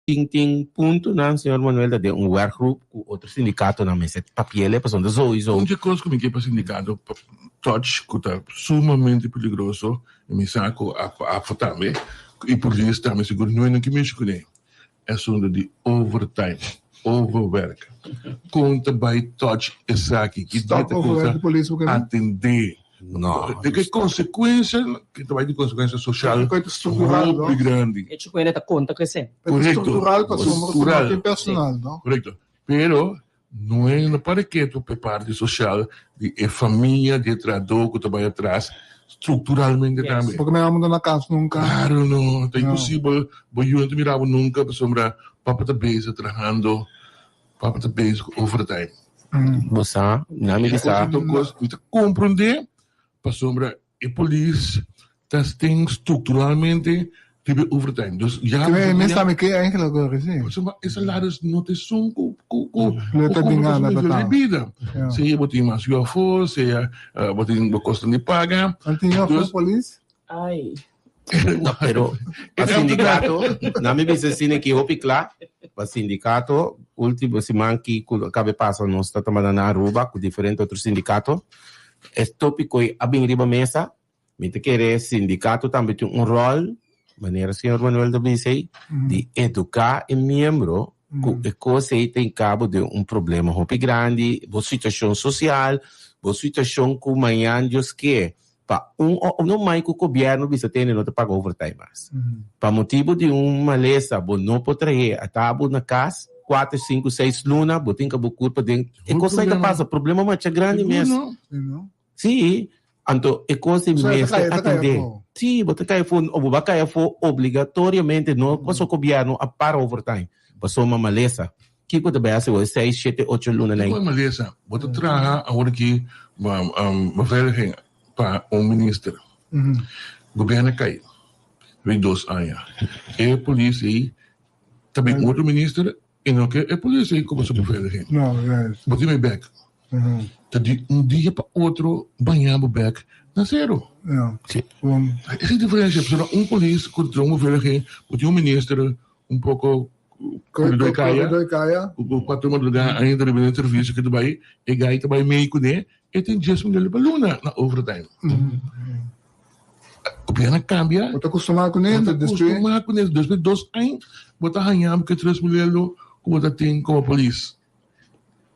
ting punto ng Sr. Manuel de um workgroup com outro sindicato na mesa de papiele, passando sowieso. Onde coisa como que para sindicato touch que tá sumamente perigoso e me saco a também e por isso também seguro não é que me escolhe é sobre de overtime overwork conta by touch essa aqui que Stop overwork police o que atender Não. de que consequência que vai de consequência social coisa estrutural, muito grande. E ci puoi conta crescente. Coisa estrutural para Estrutural. o personal, não? Correto. Pero não é no para que tu parte social de família de trabalho que trabalha atrás estruturalmente Yes. também. Porque não vamos na casa nunca. Claro, não. É Não. impossível. Eu não mirava nunca para sombra papa tá base trabalhando, papa tá base overtime. Você, não me disse. Então, compreender para sombra e polícia tem estruturalmente tipo overtime. Dus ja, Que me sabe que é aquilo que eu disse. os salários não te são com Letra de engano, de vida. Yeah. Se eu botar mais UFO, se eu botar custo de paga. Antinho foi police? Ai. Não, pero o sindicato, não me disse assim que hopi claro, o sindicato, último semana que acaba passando, nós está tomando na Aruba com diferente outro sindicato, é tópico e abrir riba mesa, me te querer sindicato também tem rol, maneira senhor Manuel da BC, de educar o membro que coisa tem cabo de problema hopi grande, boa situação social, boa situação que amanhã Deus quer. Não mais que o governo bisa tem não te paga overtime mais. Para motivo de maleza, bo não pode trazer a tábua na casa, 4, 5, 6 lunas, bo tem que culpa dentro. E coisa que passa, problema mais grande mesmo. Sim, então é coisa mesmo atender. Sim, você cai for, ou vai cair for obrigatoriamente não com o governo a para overtime. Passou uma maleza. Que coisa bem assim, 6, 7, 8 lunas nem. Não é maleza. Você traga agora que uma velha para ministro. O governo caiu. Vem 2 anos. É a polícia aí, também outro ministro, e não que é a polícia aí como se governo. Não, é. Botei meu back. De dia para outro, banhar o back na zero. Não. Essa é a diferença. Polícia contra governo, botei ministro um pouco corredor caia, o patrão do lugar ainda de serviço que tu vai, e gai tu vai meio com ele, e tem 10 milhões de luna na overtime. O governo cambia. Você acostumado com ele? Acostumado com ele. Depois de 2 anos, você arranhava que 3 milhões como você tem como polícia.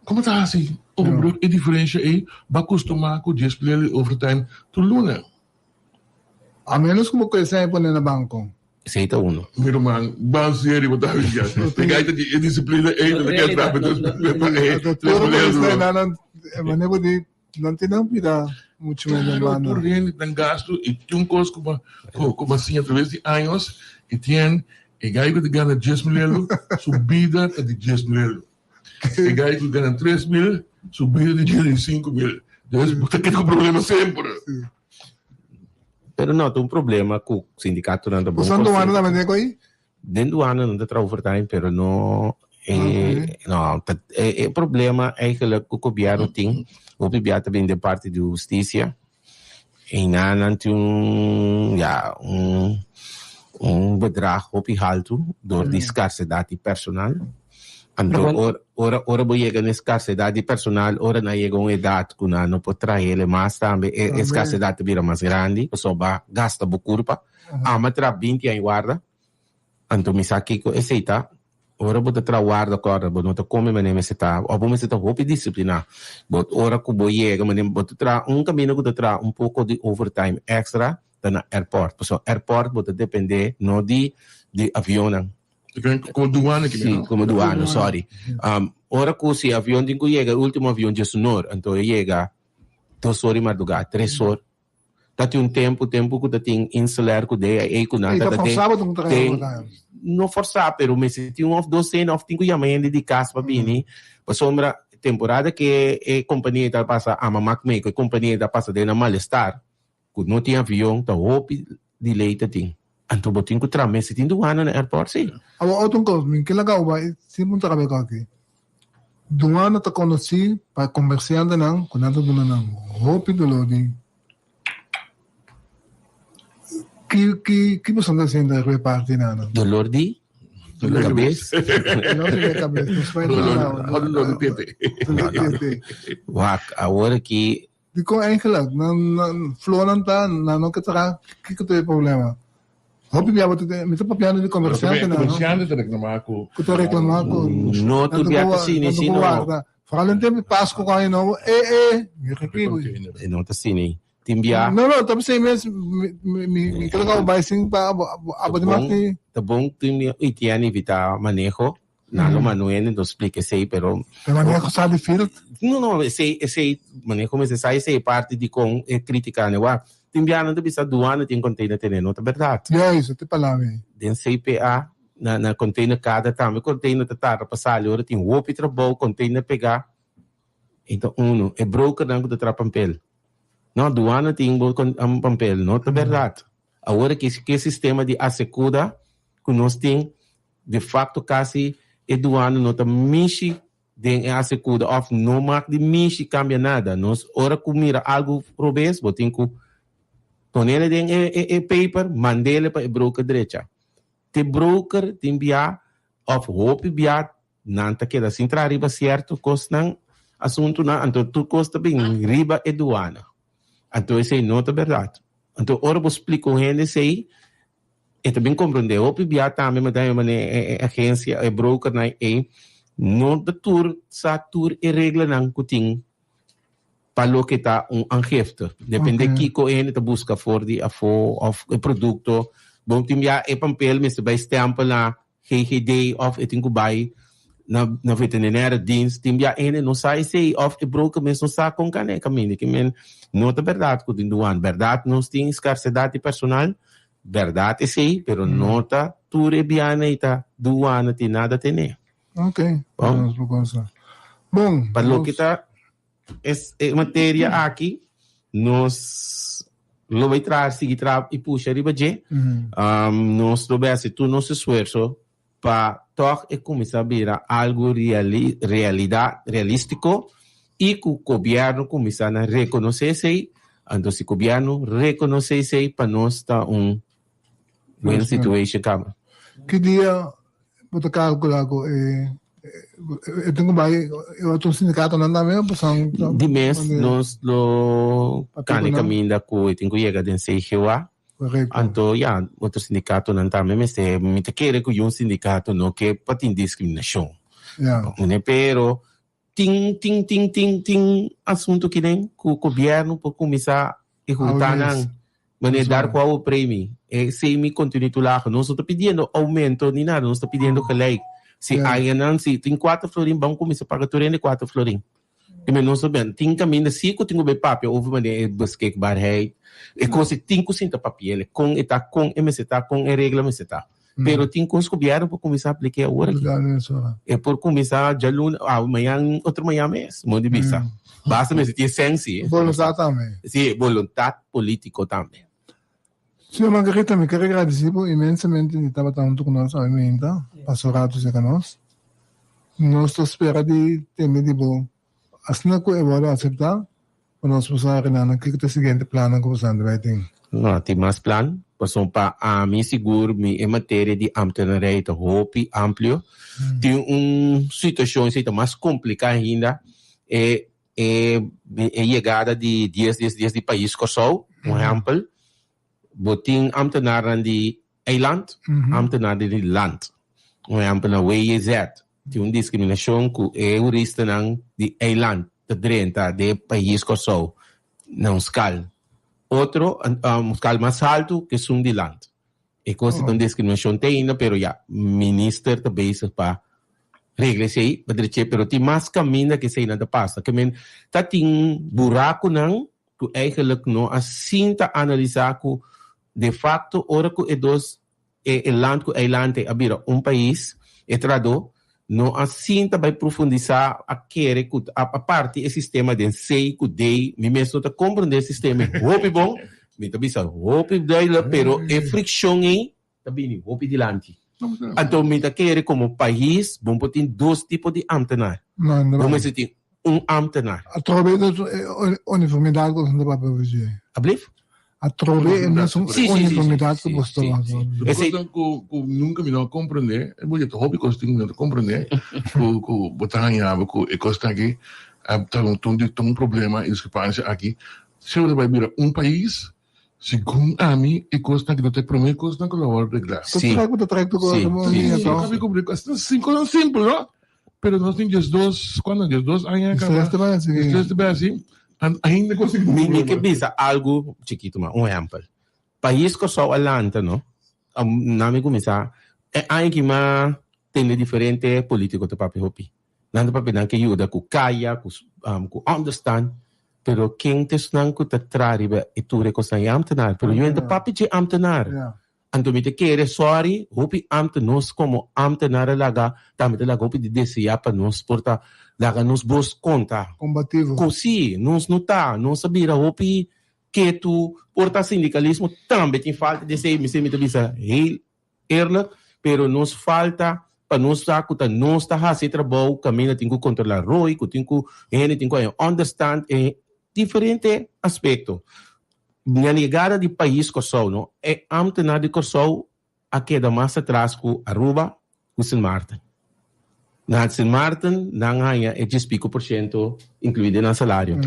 Como está assim? A diferença é vai acostumar com 10 milhões de overtime tu luna. A menos que você saia pôr na banco. Aceita uno. Meu irmão, bom sério, vou estar ligado. Tem gaita de disciplina ainda naquele trabalho. Não tem não pira muito melhor. Por gente tem gasto e tem um custo como assim através de anos e tem e gaita de ganha 10 milhões, subida de 10 milhões. E gaita de ganha 3 mil, subida de 5 mil. Deus, porque tem um problema sempre. Pero não, tem problema com o sindicato não está bom. Usando o ano também tem aí? Dentro do ano não está overtime, pero não não, o problema é que o governo tem, o governo também de parte da justiça, e não tem bedrag alto door die escassidade personal. Então, ora vou chegar na escassidade personal, ora na chega uma idade que não pode trazer mais também, a escassidade vira mais grande, a pessoa vai gastar por culpa, mas tra 20 anos guarda, então me sabe que aceita, ora vou tra guarda agora, vou não come mas nem se tá, ou vou se tá roupa disciplinar, ora que vou chegar, mas vou tra caminho que tra pouco de overtime extra na airport, pessoal, airport vou depender não de avião. Como doana que Sim, como doana, sorry. Ora que se avião tem que chegar, o último avião de sonor, então chega 2 horas madrugada, 3 horas. Tá tem tempo que tem insular que daí aí que não tá forçado não tem não forçar, pero me se tem 2 cenas, tem que chamar de casa para bini. Para sombra temporada que a companhia tá passa a mamak me que a companhia tá passa de na malestar, que não tem avião, tá hope delay tá tem. Anto botin ko tram si tindu ano na airport si. Awa otong ko min kilagaw ba si punta kami kaki. Duana ta konosi pa comerciante nang kunato duna nang hopi dolodi. Que você está sendo repartir nada? Dolor di? Cabeça. Não fica a cabeça. Não foi Hadden tete. Wak, agora que Di ko eigenlijk, flow ng ta, no kita kiko to yung problema. Hopi biya bote, mito pa piano di komersyante na, no? Komersyante ta reklama ako. Kuto reklama ko. no tu biata sini sino. Fakalente, Pasko kayo, no? Ngirikibo. No ta sini. Timbia. No, tapos sa imes, mi kala ka baising pa, abo di mati. Tabong timbia, itiani vita manejo. Nalo manuel, não explica sei, pero Pero manejo sa di field. não, esse manejo mas essa parte de com crítica, né? Wa, timbiano de bisa duana tem container tenen, não é verdade? Yes, ito pala mi. Den CPA na container cada também container tá passar ali, tem wopi trabalho, container pegar. Então é broker não de papel. Não, duana tem papel, não é verdade? Agora que sistema de assegura que nós tem de facto quase duana não tá mishi den assegura of no mark de mishi cambia nada. Nós ora que mira algo probes, botem que tonela den paper, mandele para broker direita. Te broker te enviar of hope biat nanta que da sintra riba certo costan assunto na anto tu costa bem riba duana. Anto esse não é verdade. Anto ora vou explico gente sei e também compreendeu o PBA também mas daí uma agência é broker na não da tour sa tour e regra não kuting palo que tá angefte depende que ko ele tá busca for de of produto bom timia e papel mas vai stampa na GGD of eting kubai na veterinária dienst timia ele não sai sei of e broker mas não sa com cane caminho que men não é verdade kuting duan verdade nós tem escassidade de personal verdade sim, pero nota ture biana ita duana ti nada tene. Okay. Bom, Palo kita matéria aqui nos lo vai trazer seguir e puxa riba je. Nós lo vai tu nosso esforço para tocar e começar a virar algo realístico e que o governo começar a reconhecer se então se o governo reconhecer para nós está buena situation kama. Que dia puta calcular ko eu tenho vai eu tô sindicato não dá mesmo passando de mês nós lo cani caminda ko tenho chega den sei hewa anto ya outro sindicato não tá mesmo se me te querer que um sindicato no que patin discriminação né pero ting assunto que nem que o governo por começar a juntar não dar qual o prêmio se me continue lá não estou pedindo aumento nem nada não estou pedindo gelijk se aí não se tem 4 florim vamos começar a pagar 4 florim e não estou bem tem caminho se eu tenho bem papel houve maneira buscar barrei e coisa tem que sentar papel com está com MC tá com a regra MC tá pero tem que descobrir para começar a aplicar agora é por começar já amanhã outro manhã mês muito bisa basta mesmo ter senso voluntade também sim vontade político também. Senhor Margarita, me quero agradecer imensamente de estar tanto conosco a emenda, pastorado se conosco. Nós esperamos de ter de bom. Assim que eu vou aceitar, nós vamos fazer que o seguinte plano que você vai ter. Não, tem mais plano. Passou para a mim seguro, em matéria de ambtenaria, de roupa amplo. Tem uma situação mais complicada ainda. É chegada de 10 de país que sou, por exemplo. Boting ambtenaren die eiland, ambtenaren die land. Por exemplo, na WEZ, tem uma discriminação que é o resto de eiland, de drenta, de país que sou, não escala. Outro, escala mais alto que são de land. E coisa de discriminação tem ainda, pero minister também para regras aí, pero tem mais caminho que sei nada passa. Que men, tá tem buraco não, que eigenlijk não assim tá analisar que de facto, ora que é land que é abira país, trado, não assim vai profundizar a parte do sistema de sei que dei, me mesmo está compreender o sistema, hope bom, me tá bisa, hope dela, pero é fricção aí, tá bem, hope de lante. Então, me tá querer como país, bom tem 2 tipos de ambtenar. Vamos ter ambtenar. Através da uniformidade que você vai fazer. Ablif? a trove e não são Sim, sim, uniformidade sim, que você está sim. Esse nunca me não compreender, é muito hobby que eu tenho que compreender, que botar em água, que costa aqui, tem um problema, discrepância aqui. Se eu vai virar país, segundo a mim, e costa que não tem problema, costa que não vai arreglar. Sim. Te trago Sim, sim, Sim, acaba de costa simples, não? Pero nós temos quando dois anos acaba. Estresse bem assim, ainda conseguimos. Minha que bisa algo chiquito, um exemplo. País que só alanta, não? Nami começar, é aí que tem diferente político de papi hopi. Nanda papi não que ajuda com caia, com understand, pero quem te snang com te trariba e tu recostan amtenar, pero eu ainda papi de amtenar. Anto mi te quere sorry, hopi amtenos como amtenar laga, tamite laga hopi de desejar para nos porta laga nos bros conta. combativo. Così, non sabira hopi que tu porta sindicalismo também tem falta de ser, me bisa heel eerlijk, pero nos falta para nos saco ta nos ta hasi trabalho, caminho tem que controlar roi, que tem que understand diferente aspecto. Na ligada de país que sou, não é amtenar de que sou a queda mais atrás com Aruba, com Sint Maarten. Na Sint Maarten, não há é 10% incluído no salário.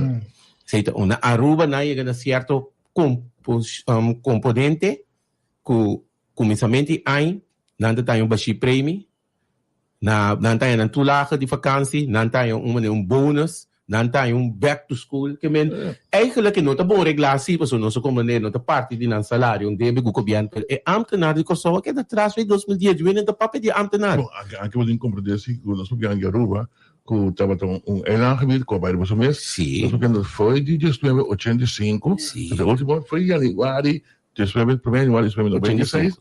Então, na Aruba, não há certo componente que começamento aí, não tem baixo prêmio, não tem toelage de vakantie, não tem bônus, não tem back to school, que eigenlijk não está boa regulação, porque não se compreende, não está parte de salário, deve o governo, é ambtenaar de Kosovo que atrás de 2010, não está papel de ambtenaar. Bom, aqui eu tenho que compreender se nós vamos em Aruba, que estava elangebied, que vai para o mês. Sim. Nós foi de 1985, a última foi em januário, 1996,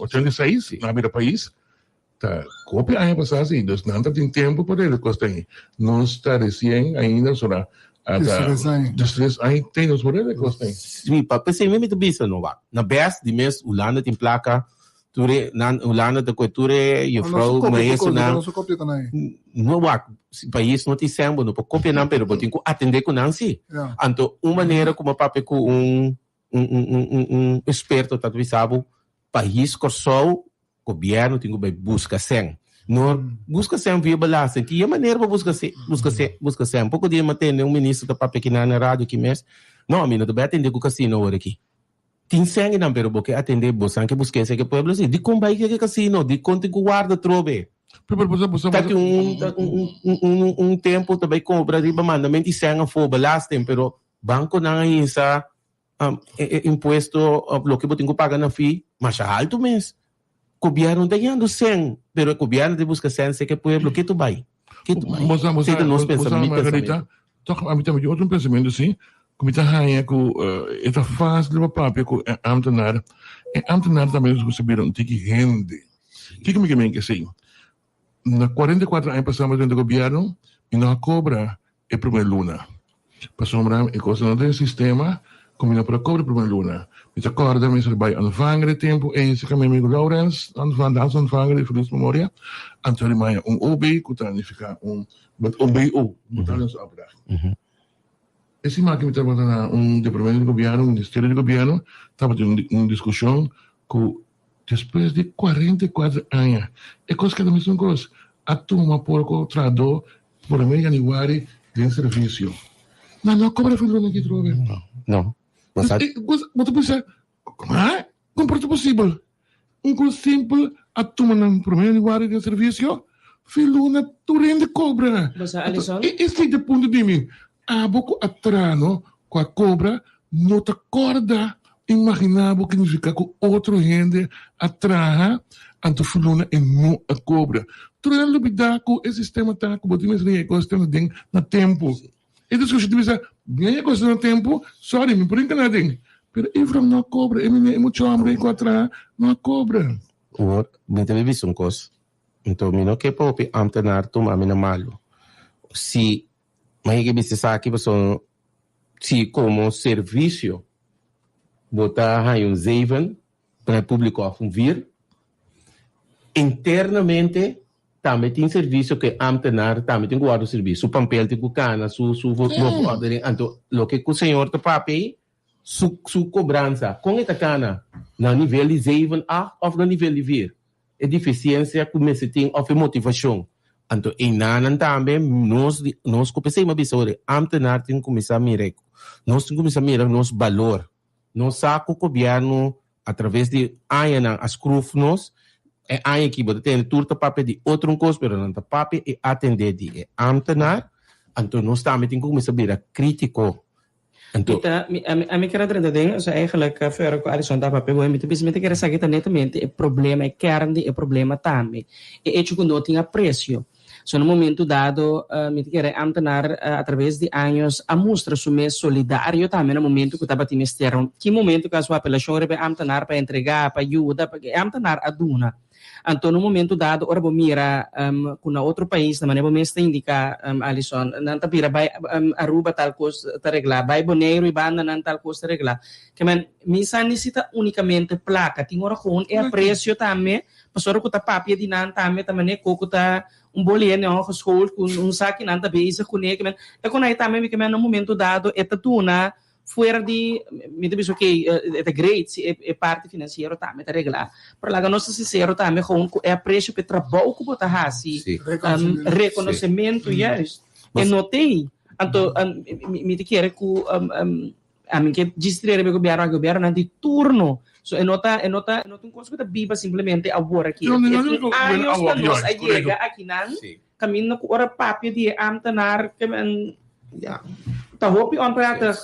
86, na beira país. Tá, copia aí passar assim, então não tem tempo para ele costar aí. Não está recém ainda sobre destress aí tem nos por ele costar aí. Sim, para ser mesmo bisa não vá. Na best de mês o lana tem placa, ture o lana da cultura e frau mas não vá. País não tem sembo, não pode copiar não, pero tem que atender com Nancy. Então uma maneira como papai com experto tatu sabe país que só governo tem que buscar sem. Não busca sem via balança. Que é maneira para buscar sem. Um pouco de manter ministro da papel que na rádio que mês. Não, a mim não deve atender com o cassino agora aqui. Tem sangue não, pero porque atender bolsa que busquei esse que pueblo assim. De como vai que cassino, de quanto que guarda trove. Tá que um tempo também cobra riba mandamento sem a foba last tempo, pero banco não é isso imposto o que eu tenho que pagar na fee, mas alto mês. Governo está ganhando 100, pero o governo de busca 100, sei que o pueblo, que tu vai? Moça, Margarita, toch, a mim também outro pensamento assim, como está aí, que esta fase de papel, que é ambtenaar também nos saber um tique rende. O que me quer assim? Na 44 anos passamos dentro do governo, e não cobra a primeira luna. Passamos a coisa não tem sistema, como não para cobra a primeira luna. Me acorda, me vai ontvangen tempo, en se kan met Laurens, ontvangen, de verlies memoria. Antônio Maia, OB, que planificar OBO, betalingsopdracht. Esse maak me estava na departamento de governo, Ministério de Governo, estava tendo uma discussão que depois de 44 anos, é coisa que é a mesma coisa. A turma por contrato, por meio de januário, de serviço. Não cobra filho aqui, trove. Não. Mas tu pensa, como é? Como é possível? Coisa simples, a turma não por meio de januário de serviço, filho na turma cobra. Esse é o ponto de mim. A pouco atrás, com a cobra, não te acorda. Imaginava o que significa que outro gente atrás, anto fuluna e não a cobra. Tu não duvida que esse sistema está com o time de questão de na tempo. E das coisas que você ganha coisa no tempo, sorry, me por encanar ding. Pero Ifram não cobra, e me muito hambre com atrás, não cobra. Não teve visto um coisa. Então, me não quer poupar amtenar tomar me na malo. Se mas que você sabe que você se como serviço botar aí um zeven para o público vir internamente também tem serviço que amtenar também tem guarda o serviço o papel tem cana su ordem então o que o senhor te papai su cobrança com esta cana no nível de 7A ou no nível de vir. É deficiência que você tem ou motivação. Então, em nada também, nós começamos a pensar, ambtenaar tem que começar a mirar. Nós temos que começar a mirar nosso valor. Nós sabemos que o governo, através de as crufnos, é aí que você tem turta papel de outro coisa, mas não tem papel e atender de ambtenaar. Então, nós também temos que começar a mirar crítico. Então, a minha querida entender, so eigenlijk voor ik alles aan dat papier wil, met de quer saber netamente o problema é kern é problema também. E é que não tinha preço. So no momento dado, me quer ambtenaar através de anos a mostra sume solidário também no momento que estava ministério. Que momento que a sua apelação rebe ambtenaar para entregar, para ajudar, porque ambtenaar aduna. Então, no momento dado, ora vou mirar com outro país, na maneira que está indica Alison, não está pira, vai Aruba tal coisa está reglar, vai Bonaire e banda não tal coisa está reglar. Que man, misa necessita unicamente placa, tem ora com é preço também, pastor que está papia de não também, também coco está bolinho não school com saque não está bem isso com ele, que man, é com aí também que man no momento dado é tuna fora de, me diz ok, é great, é parte financeira também está reglar. Para lá nosso sincero também com é preço para trabalho que botar assim, reconhecimento, yes. E notei, então me quer que a mim que distrair o governo não de turno. So nota um coisa que biba simplesmente agora aqui. Nós chega aqui não, caminho com hora papel de ambtenaar que man, yeah. Tá hopi on prater.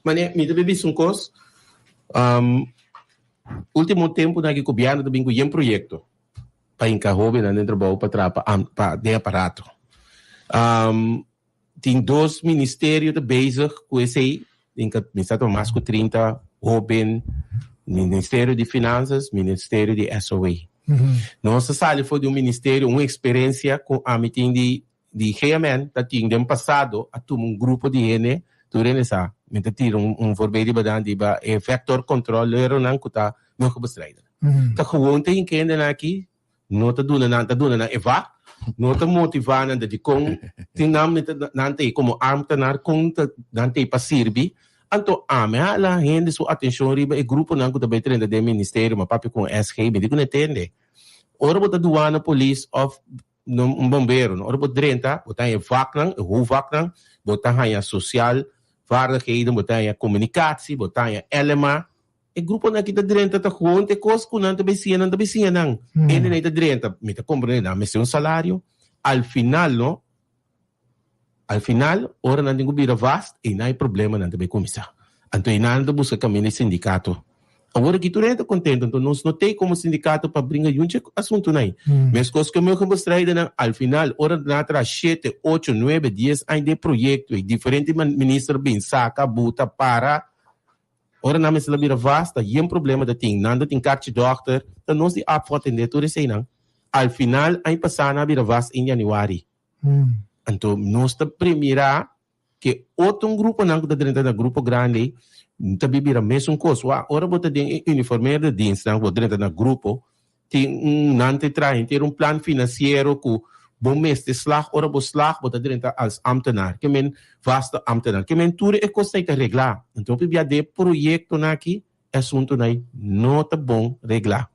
Mas me deve ver um coisa. Último tempo na que o governo também tem um projeto para encarregar dentro do trabalho para de aparato. Tem 2 ministérios de bezig com esse aí, tem que pensar mais que 30 jovens, Ministério de Finanças, Ministério de SOA. Nossa sala foi de um ministério, uma experiência com a meeting de GMN, que tinha no passado, a um grupo de N, durante essa, mentre tira voorbeeld badan di ba vector controller nang kuta no ko bestrijden. Ta gewoon te inkende na ki no ta duna na eva no ta motivana de kong tinam nante como ambtenaar kong nante pasirbi anto ala gente su atenção riba e grupo nang kuta betrenda de ministério ma papi com SG me digo entende. Ora bota douana police of bombeiro, ora bota drenta, bota em vaknang, hoofvaknang, bota hanya social vaardigheden, botanya communicatie, botanya elema. E grupo na kita direnta ta gewoon te kos kunan ta besianan ta besianan. Ene na ita direnta, mita comprende na mese un salario. Al final, ora nanti gubira vast e na problema nanti be komisa. Anto inanda busca caminho sindicato. Agora que tu renta contento, então nós não tem como sindicato para brincar junto assunto aí. Mas coisas que eu me mostrei al final, ora na tra 7, 8, 9, 10 ainda projeto e diferente ministro bem saca, buta para ora na mesa labira vasta, e um problema da tem, nada tem carta doctor, então nós de app atender tudo isso aí não. Al final, aí passar na bira vasta em januário. Então nós ta primeira que outro grupo não da dentro da grupo grande também vira mesmo coisa. Ora bota de uniforme de dienst não dentro da grupo tem nante trai ter plano financeiro com bom mês de slag ora bo slag bota dentro als ambtenaar que men vasta ambtenaar que men tudo é coisa que reglar. Então via de projeto aqui assunto aí não tá bom reglar.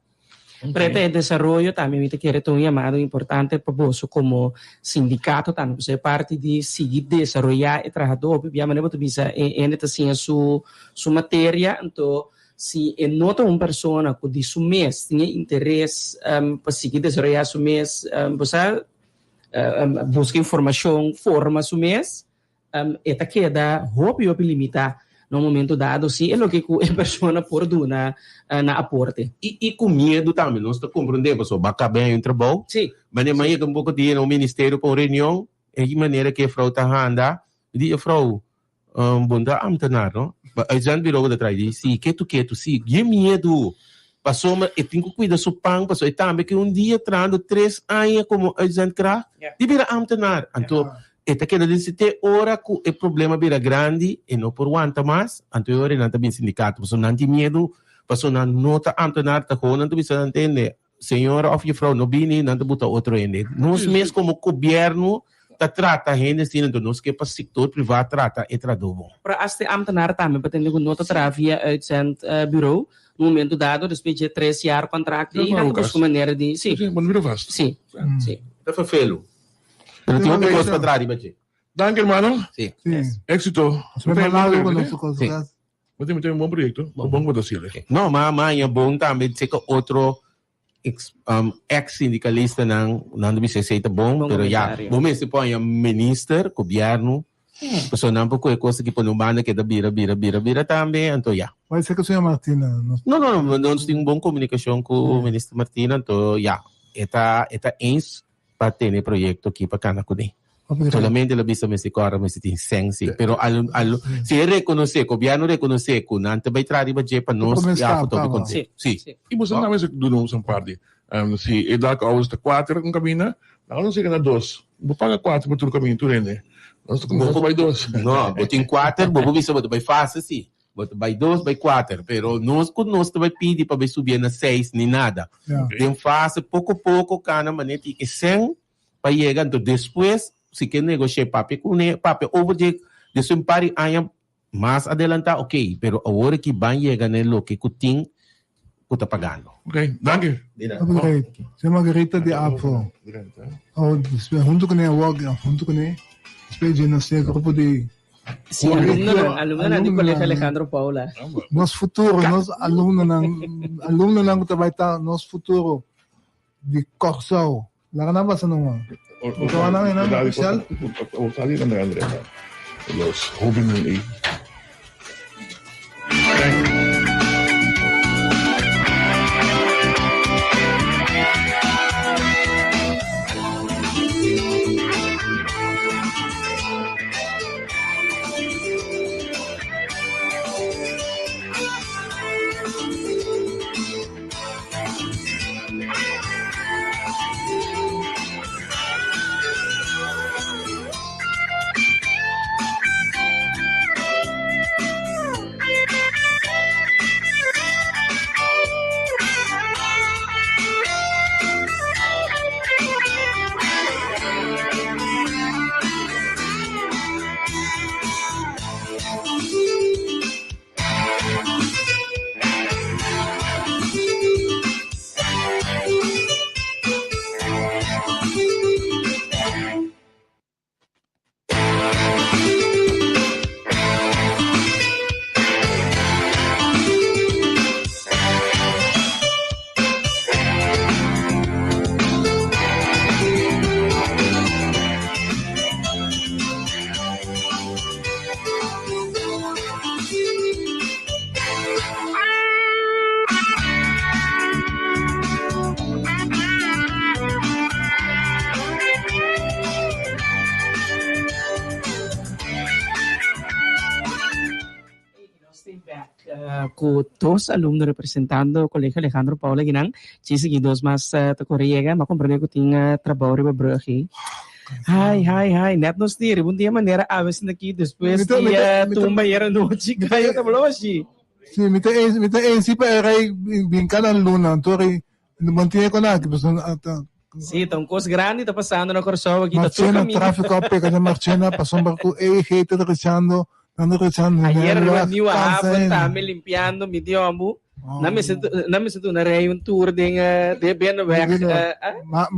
Preta de desarrollo também me quer um chamado importante para você como sindicato também você parte de seguir desenvolver e trabalhar via maneira que você ainda assim sua matéria então se nota uma pessoa que de seu mês tem interesse para seguir desenvolver seu mês você busca informação forma seu mês eta queda hobby limitar no momento dado, sim, é o que a pessoa pode dar na aporte. E com medo também, nós estamos compreendendo, pessoal, bacana bem o trabalho. Sim. Mas amanhã um pouco de no ministério para reunião, é de maneira que a frau está anda, e a frau, bunda ambtenaar, não? A gente virou da trás, sim, quieto, sim, que medo. Passou, mas eu tenho que cuidar do pão, passou, e também que dia trando 3 anos como a gente cra, de virar ambtenaar. Então, esta queda de ter hora que o problema vira grande e não por aguenta mais, então eu não também sindicato, porque não tem medo, porque não nota ambtenaar, tá com não precisa entender, senhora ou frau não vini, não te botar outro ende. Nós mesmo como governo ta trata hen sino do nos que para sector privado trata e tradobo. Para as de ambtenaren também pretende que nota tra via uitzendbureau. No momento dado, depois de 3 jaar contrato, e Normaal gaan we buscar maneira de... Sim, Sim, mas vira vast. sim, sim. Da fa felo. Pero tinha que coisa para trás, bache. Dank hermano. Sim. Sim. Éxito. Mas may malayo ko nung suko Sim. sa Mas tem um bom projeto. Bom botar sila. No, é bom também ser que outro ex-sindicalista não bisa ser bom, Bom pero comentário. bom se põe minister, governo, pessoa não porque é coisa que põe no banda que da bira também, então May sa kasi Martina. No? Não, nós temos boa comunicação com o ministro Martina, então eta ens para ter projeto aqui para cana com solamente la vista me se corre me se tem sensi pero se reconhecer o governo reconhecer que não vai trazer budget para nós já foto que conte sim E você não vai doen zo'n party. Se é da causa de 4 com cabina, não sei que na 2. Vou pagar 4 para tu caminho tu rende. Nós estamos vai 2. não botem 4 bobo visa boto vai fácil sim boto vai 2 vai 4 pero nós vai pedir para vai subir na 6 nem nada Yeah. tem fácil pouco cana maneira que 100 para chegar então depois se quer negociar papi over de um pari año mais adelantado, ok, pero agora que vai chegar no que tem que tá pagando. Ok, dank je. Great. Si Margarita de Apo. Oh, junto com a WOG, junto com a Spede no seu grupo de Sim, alumno na di Colegio Alejandro Paula. nosso futuro, nós aluno lang ko tabay ta, nosso futuro de Corsao. Laka na ba sa nung ikaw na yun, official? O sali ka na Andrea. Los jóvenes. Com dos alumnos representando o Colegio Alejandro Paula Ginang, ci seguidos mas Coreia, mas compreender que tinha trabalho para Brugge. Hai, net nos diri, bom dia maneira aves aqui depois dia tumba era noite, kayo tablo assim. Sim, mita NC pa eray bingkan ang luna, tori mantinha ko na, tipo Sim, então coisa grande está passando na Corsao aqui, tá Marchena, tudo caminho. traffic up, kada Marchena, pasombar ko, hater rechando, nando rechando. Ayer reuniu a hapon, tami limpiando, midiomo. Na mesa do na rei um tour de bem weg,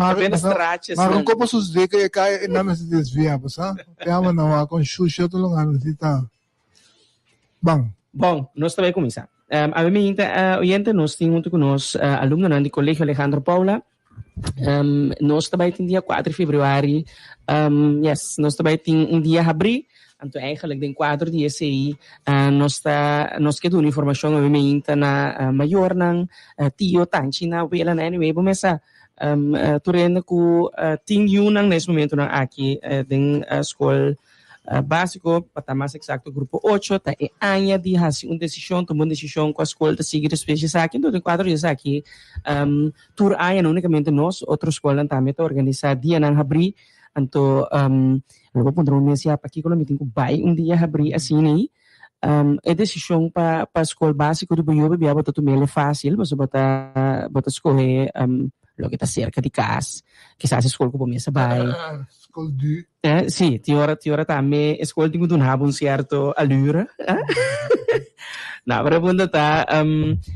apenas traches. Marun ko po susde kaya kaya namin si desvia po sa. Kaya manawa kung shusha tulungan tita. Bang. Bom, nós também começar. Obviamente, oyente, nós temos conosco aluno do Colegio Alejandro Paula. Nós também temos dia 4 de fevereiro. Nós também temos dia abril. Então, eigenlijk den 4 de SI, nós queremos informação, obviamente, na maior ng tio, tanchi na wala na anyway, bumesa, turendo ko ting yun ang nesse momento na aqui, den school básico, para mais exacto, grupo 8, tá e anya di hasi tomou decisão com a escola de seguir espécies aqui, então, den 4 dias aqui, tour anya, não unicamente nós, outra escola também, tá organizar dia ng abril. Então, luego pondremos siapa aqui quando me tenho vai dia abrir assim aí, é decisão para a escola básica de Boioba, bia botar tu mele fácil, você botar escolher lo que está cerca de casa, quizás a escola que começa vai. school du. Sì, ti ora também escola tem que dar um certo allure. Não, para bunda tá,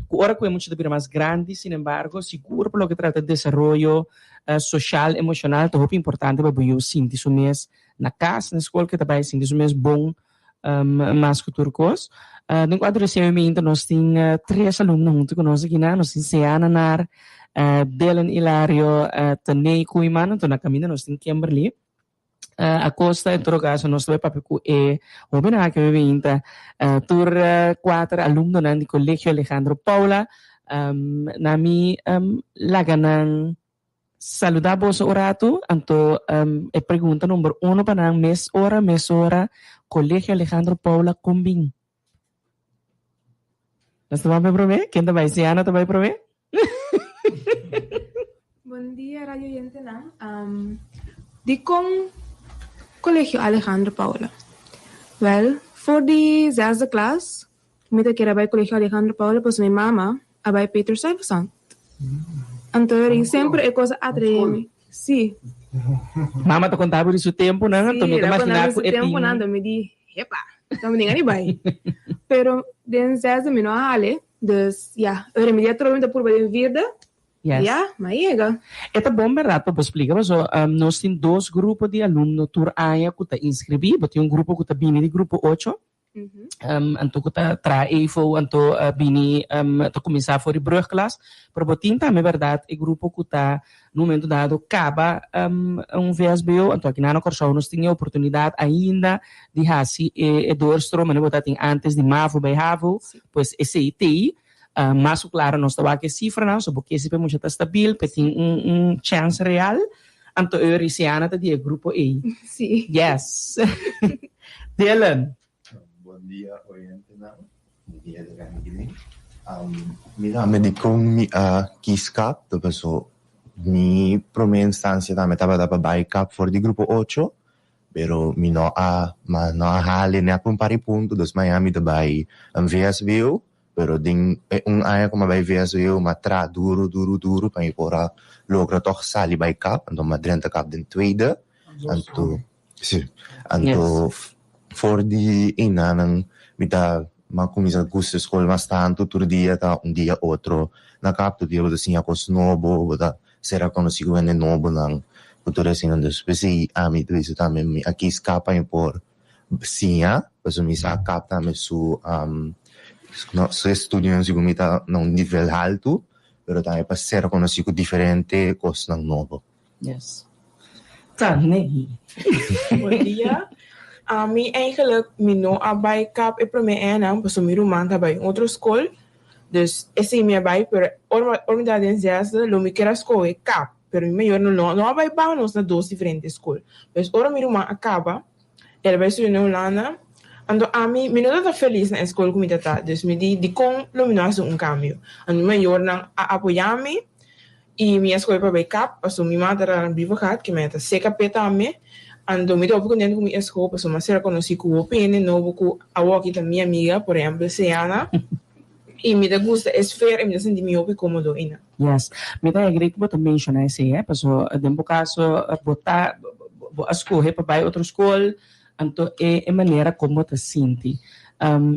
ora que é muito mais grande, sin embargo, seguro por lo que trata de desenvolvimento social, emocional, é muito importante para eu sentir isso mesmo na casa, na escola, que também sentir isso mesmo bom, mais que turcos. No quadro recebimento, nós temos 3 alunos junto conosco aqui, nós temos Seana Nar, Dylan Hilario, Tanei Kuiman, então na caminho nós temos Kimberly. A Costa, em todo caso, nós também papico é o bem que eu vinha tur 4 alunos do Colégio Alejandro Paula, na mi laganan saludar vos orato, anto a pergunta número 1 para mês hora, Colégio Alejandro Paula combin. Nós também prover? Quem também? Siana também prover? Bom dia, Radio Yentena. Di kong Colegio Alejandro Paula. Well, voor die 6e klas, met ik bij Colegio Alejandro Paula, pues mijn mama, bij Peter Stuyvesant. Então, sempre é coisa atreme. Sim. Mama tá contava isso tempo, né? Então, me imaginar que tempo nada me di, epa, estamos ninguém vai. Pero den 6 me não hale, dus ja, me dia trouxe por bem vida. Yes. Ja, mas chega. É bom, verdade, para explicar, mas nós temos 2 grupos de alunos tur aya que está inscrevido, tem grupo que está vindo de grupo 8, anto que está traefo, anto bini está começar a fazer brugklas, para botin também, verdade, o grupo que está no momento dado acaba VSBO, anto aqui na Corchão nós temos a oportunidade ainda de fazer e doorstrom, mas botar antes de MAVO, bij HAVO, pois SITI. Mas claro, nós estamos aqui cifra, não, só porque esse é muito estável, tem chance real, então eu receio que é grupo A. Sim. Yes. Dylan. Bom dia, oriente na. Bom dia, Dylan. Mira, me dico mi kiskap, dopo so mi prima instanza da metà da bike up for di gruppo 8, pero mi no ma no hali ne un pari punto dos Miami da bai VSVU. Pero ding aya como vai ver eu matra duro para ir para logra toch sali by cap então madrenta cap den tweede anto sim anto for di inanang mita makumisa gusto escola bastante todo dia tá dia outro na cap tu dia assim a cos novo boda será conhecido en novo nang futuro assim ando especi ami tu isso também aqui escapa por sia pois mi sa cap também su se studiano sicuramente a un livello alto, però dai passare con un differente costa nuovo. Yes. Tanei. Bom dia. Mi eigenlijk mino bij kap e prome en passo mi rumanta bij outra school. Dus esse mi bij per ormida den zesde lo mi quero school e kap. Pero mi melhor não bij baan nos na 2 diferentes school. Dus ora mi rumanta acaba. Ela vai estudar na Holanda. Ando ami mi non ero felice na escola come tata, dus mi di con luminoso un cambio. Ando mi jornal a apoiarmi e minha escola para backup, passo mi madre era vivo cat que me ta seca peta a me. Ando mi dopo contento com minha escola, passo ma sera conosci com o pene novo com a walkie da minha amiga, por exemplo, Seana. E me da gusta esfera e me da senti mi opi comodo ina. Yes. Me da great bota mention esse, passo dempo caso botar a escola para vai outra escola. Então, é a maneira como te sente.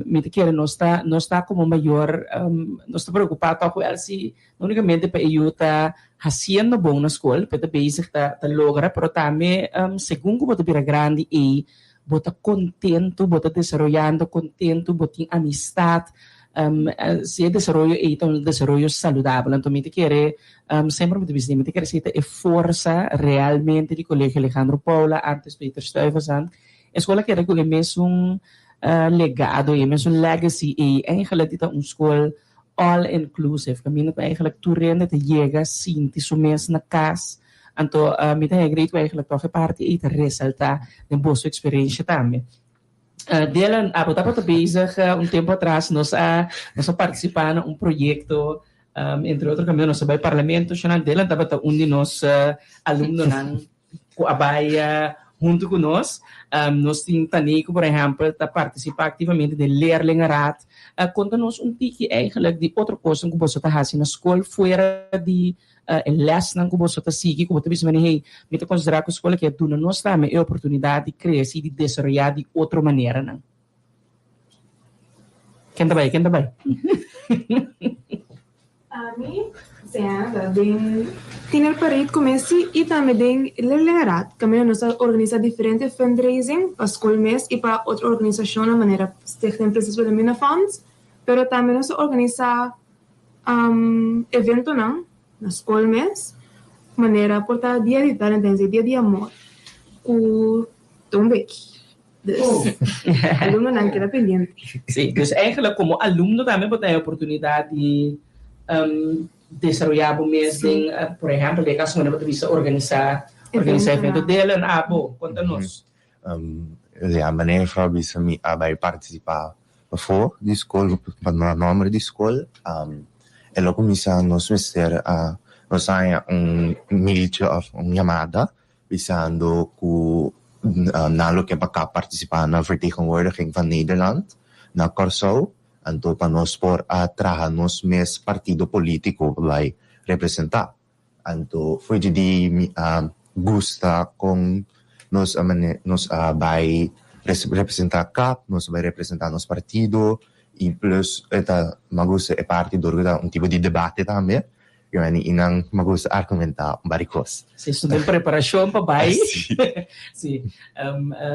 Me quer não está como maior, não está preocupado com ela se unicamente para eu estar fazendo bom na escola, para também se tá logra, mas também segundo você vira grande e você contento, você desenvolvendo contento, você amistade, se é desenvolvimento saudável. Então, me quer sempre me dizer, me quer se é força realmente de Colégio Alejandro Paula antes Peter Stuyvesant. A escola que recolhe mesmo legado e mesmo legacy e eigenlijk dit school all inclusive. Kami na eigenlijk toerende te chega sinti so mes na casa. Anto mi ta great eigenlijk toch parte e te resulta de boa experiência também. Dylan, estava bezig tempo atrás nós participando um projeto entre outros caminhos nós vai parlamento nacional Dylan estava de nós alunos nan ku abaya junto conosco. Nós temos também, por exemplo, a participar ativamente de leerlingenraad. Conta-nos tiki eigenlijk de outra coisa que você está fazendo na escola, fora de les que você está seguindo, como você disse, hey, me te considerar que a escola que é tu, nós também é a oportunidade de crescer e de desenvolver de outra maneira, não? Quem tá bem? A mim, tem el parit comece e também tem lerat. Também nós organiza diferente fundraising para school mês e para outra organização na maneira stichting precisamente de mina funds, pero também nós organiza evento na school mês, maneira portar dia de Valentine's, dia de amor, com Tombeki. Dus, aluno não queda pendente. Sim, dus eigenlijk como aluno também pode ter a oportunidade de desenvolver o mesmo, por exemplo, de caso onde você precisa organizar evento dele, conta-nos. A maneira que bisa mi vai participar voor de escola, para nome de escola, ela começa nos mister a nós mailtje of chamada, visando que nalo que para participar na vertegenwoordiging van Nederland, na Curaçao, anto para nós por atrair nos mes partido político vai representar. Anto foi de gusta com nos vai representar CAP, nos vai representar nos partido e plus eta magusta é parte do tipo de debate também. Inang magusta argumentar várias coisas. Sim, isso tem preparação para baixo. Sim.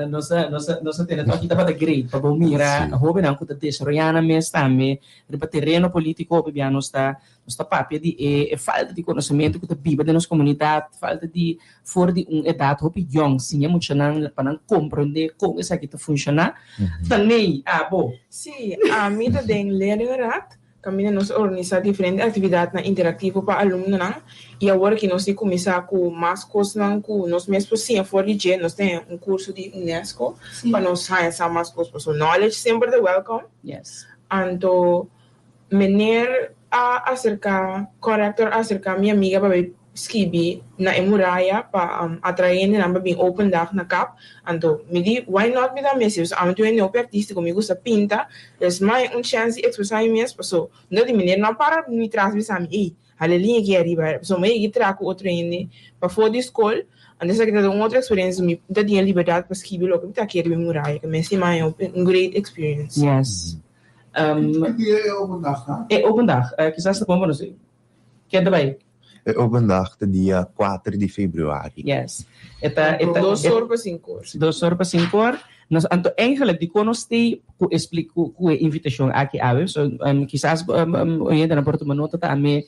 Nós temos aqui para grade, para bom mirar, houve não que desoriana mesmo também, para terreno político, para nós está papel de falta de conhecimento que está viva da nossa comunidade, falta de fora de idade, houve young, sim, é muito não para não compreender como isso aqui está funcionando. Também, bom. Sim, a mim também leerlingenraad. Kami nos organizar diferentes atividades na interativo para alunos não e agora que nós começar com mais coisas não com nós mesmos sim fora de dia nós tem curso de UNESCO para nós saber mais coisas para knowledge sempre de welcome. Yes. Então maneira a acercar corrector acercar minha amiga para escrever na muralha para atrair na bem open dag na cap então me di why not me dar mesmo a muito é artista comigo sa pinta es mais chance de expressar mesmo pessoa não de maneira não para me trazer sabe a linha que arriba so me ir trago outro ainda para fora de escola antes que ter uma outra experiência me dá dinheiro liberdade para escrever logo que aqui de muralha que me se mais um great experience. Yes. É open dag, tá? É open dag. Quizás como não sei. Quer também? É open dag dia 4 de fevereiro. Yes. 2 horas para 5 horas. 2 horas para 5 horas. Nós, então, eigenlijk, die kon ons te explico com a invitação aqui a so quizás ainda na Porto Manota também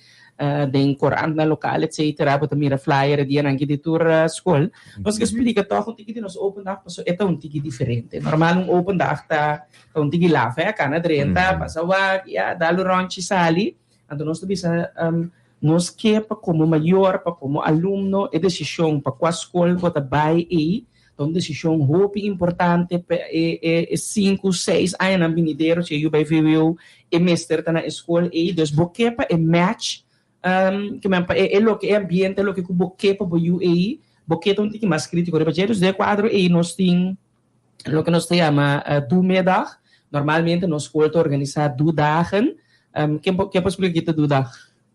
den Coran na local etc. Para mira flyer dia na de tour school. Nós que explica toch um tiki nos open dag, so é um tiki diferente. Normal open dag tá um tiki lá, kana drenta, passa wa, ya dalo ronchi sali. Então nós bisa nos quepa como maior para como aluno é decisão para qual escola bota vai e então decisão hope importante é 5, 6 anos na vindeiro se eu vai ver e mestre tá na escola e dos boquepa é match que é lo que é ambiente lo que boquepa para eu e boqueta um que mais crítico de projetos de quadro e nós tem lo que nós chama do middag normalmente nós escola organizar do dagen que é possible kita do dag.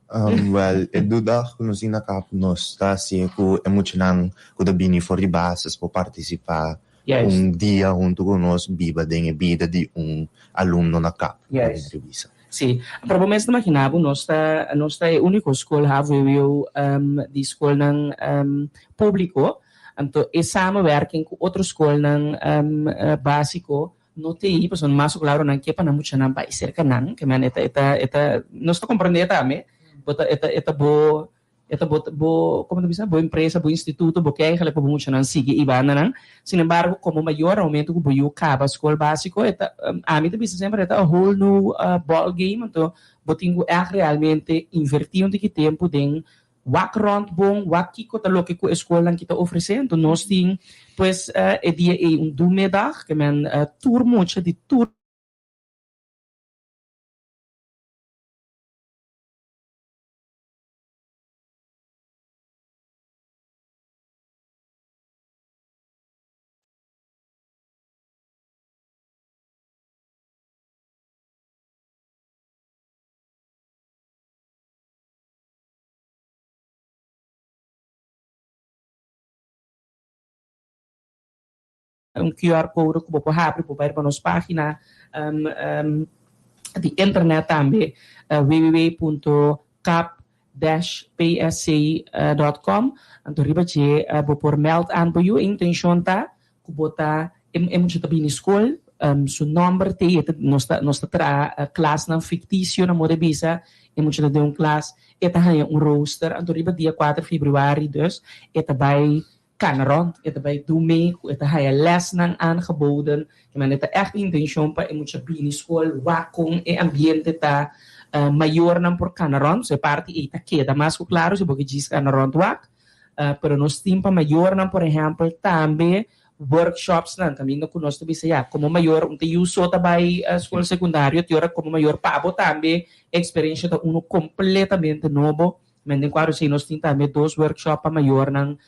Well, duda kung sino nakap nos kasi ko emocionang ko da bini for the bases po participar um dia junto conosco biba dengue vida de aluno na cap. Yes. Sim, provavelmente imaginava nós está é único escola haveu de escola ng público, então é samenwerking com outra escola ng básico no tem pessoas mais claro não que para não muito não vai ser canan que man eta nós está compreendendo também eta bo como tu bisa boa empresa boa instituto bo que é para muito não sigue e vai não sin embargo como maior aumento que boa acaba escola básico eta a mim tu bisa sempre eta a whole new ball game então botingo é realmente invertir de que tempo tem wak rond bom wak kiko talo que a escola que está oferecendo nós tem pues é dia é domedag que man tour muito de tour um QR code que você abre para ir para nossa página de internet também, www.cap-psc.com. Então, riba je por meld aan bij je intention ta, kubota moet je in school, su number te, nós tra class na fictício na moda bisa, moet je de class, eta hanya rooster, então riba dia 4 februari dus, eta bij Cameron, eta bij Dume, eta haya les nang aangeboden, maar eta echt intention pa, moet je in school, wakong, ambiente ta, maior não por Canaron, se parte e tá queda mais claro se porque diz Canaron tuac, pero nos tempo maior não por exemplo também workshops não também não conosco bisa ya como maior te uso também a escola secundária teora como maior pabo também experiência da uno completamente novo mas em quadro se nós tem também dois workshops maior não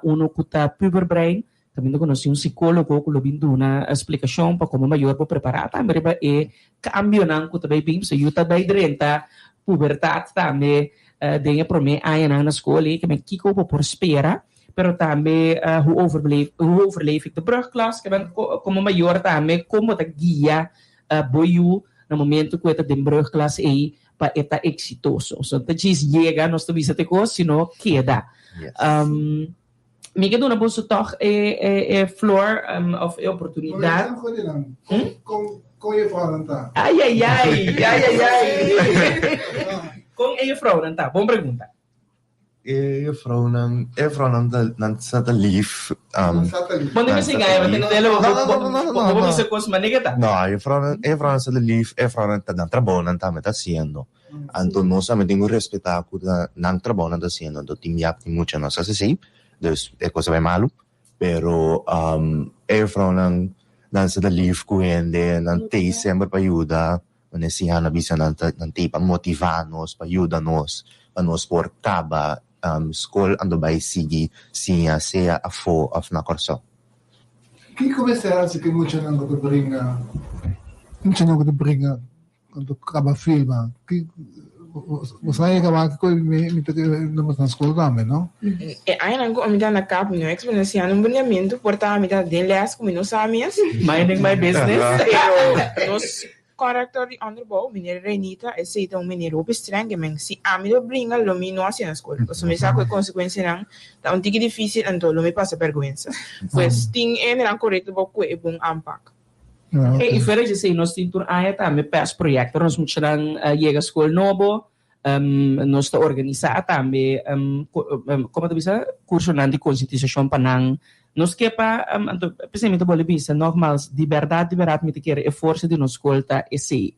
uno kuta puber brain também não conheci psicólogo que lo vindo uma explicação para como maior para preparar também para cambio não que também bem se ajuda bem durante pubertade também denha para mim aí na escola que me kiko por espera pero também hoe overleef ik de brugklas que ben como maior também como da guia boiu no momento que eu de brugklas aí para estar exitoso so te diz chega nós também se te coisa sino queda Mika doon na po sa toch floor of oportunidade. Com je vrouw dan tá? Ai. Com a vrouw dan tá? Boa pergunta. Je vrouw nan sa ta lief. Quando você ganha, vai ter dela vou você coisa maneira tá? No, je vrouw nan sa ta lief, vrouw nan ta nan trabalho nan ta meta haciendo. Anto nós também temos respeitar que nan trabalho nan ta haciendo, do tim yap tim mucha nós assim. Dus é coisa bem malo, pero vrouw nan sa ta lief kuende nan te sempre para ajudar, nesse ano bisa nan te para motivar nós, para ajudar nós, para nós por caba school ando vai seguir sim seja a fo of na corso. Que começar se que muito não que brinca quando acaba filma que você vai acabar com me na escola também não aí não como me na capa não experiência no banhamento porta me de les como não sabia minding my business pero nos corrector de onderbouw, meneer Renita, é então meneer Rupi Streng, men si amido brinca lo mi no hacia na escola. Porque me saco consequência não, tá um tique difícil, então lo me passa vergonha. Pues ting não correto bo que é bom ampac. E fora de sei nós tem tur aí tá me pes projeto nós muito lang chega escola novo, nós está organizar também como tu bisa curso de conscientização panang nós que para precisamente boleh bisa nogmaals die verdade me te quer força de nos escolta esse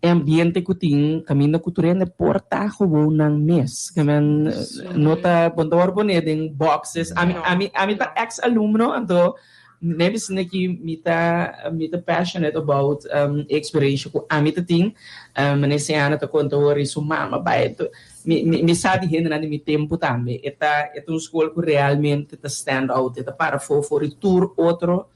ambiente que tem caminho cultural de porta como nang mes que men nota bondor bonede em boxes a mim tá ex alumno então nem se que me tá passionate about experiência com a mim tem nesse ano tá contando isso mama vai me sabe rende na meu tempo também é uma escola que realmente tá stand out é para for tour outro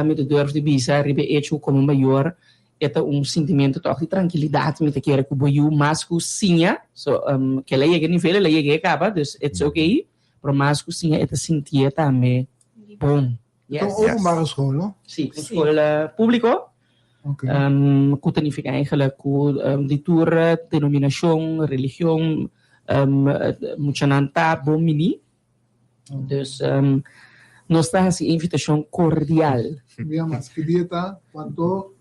me durf de bisa ribe hecho como maior é sentimento de tranquilidade me te quer que boiu mas que sinha so que ela chega nível ela chega acaba dus it's okay pero mas que sinha é sentir também bom. Yes. Então, openbare school, não? Sim, escola público. Okay. Que significa eigenlijk die tour, denominação, religião, muito nanta, bom mini. Dus, nós temos essa invitação cordial. Dia mas que dia tá? Quanto?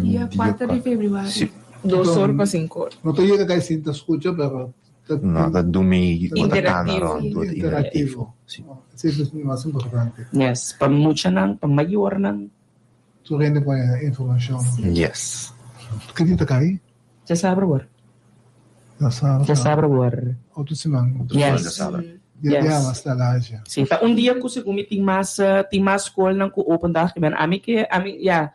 Dia 4 de fevereiro. Sim. 2 horas para 5 horas. Não estou a sinta escuta, pero no, da domingo interativo. Sim. Isso é mais importante. Yes, para muito não, para maior não. Tu rende com a informação. Yes. Que dia tá aí? Já sabe agora. Já sabe agora. Outra semana. Yes. Dia mas tá lá já. Sim, tá dia que se come tem mais escola não com open dag que ja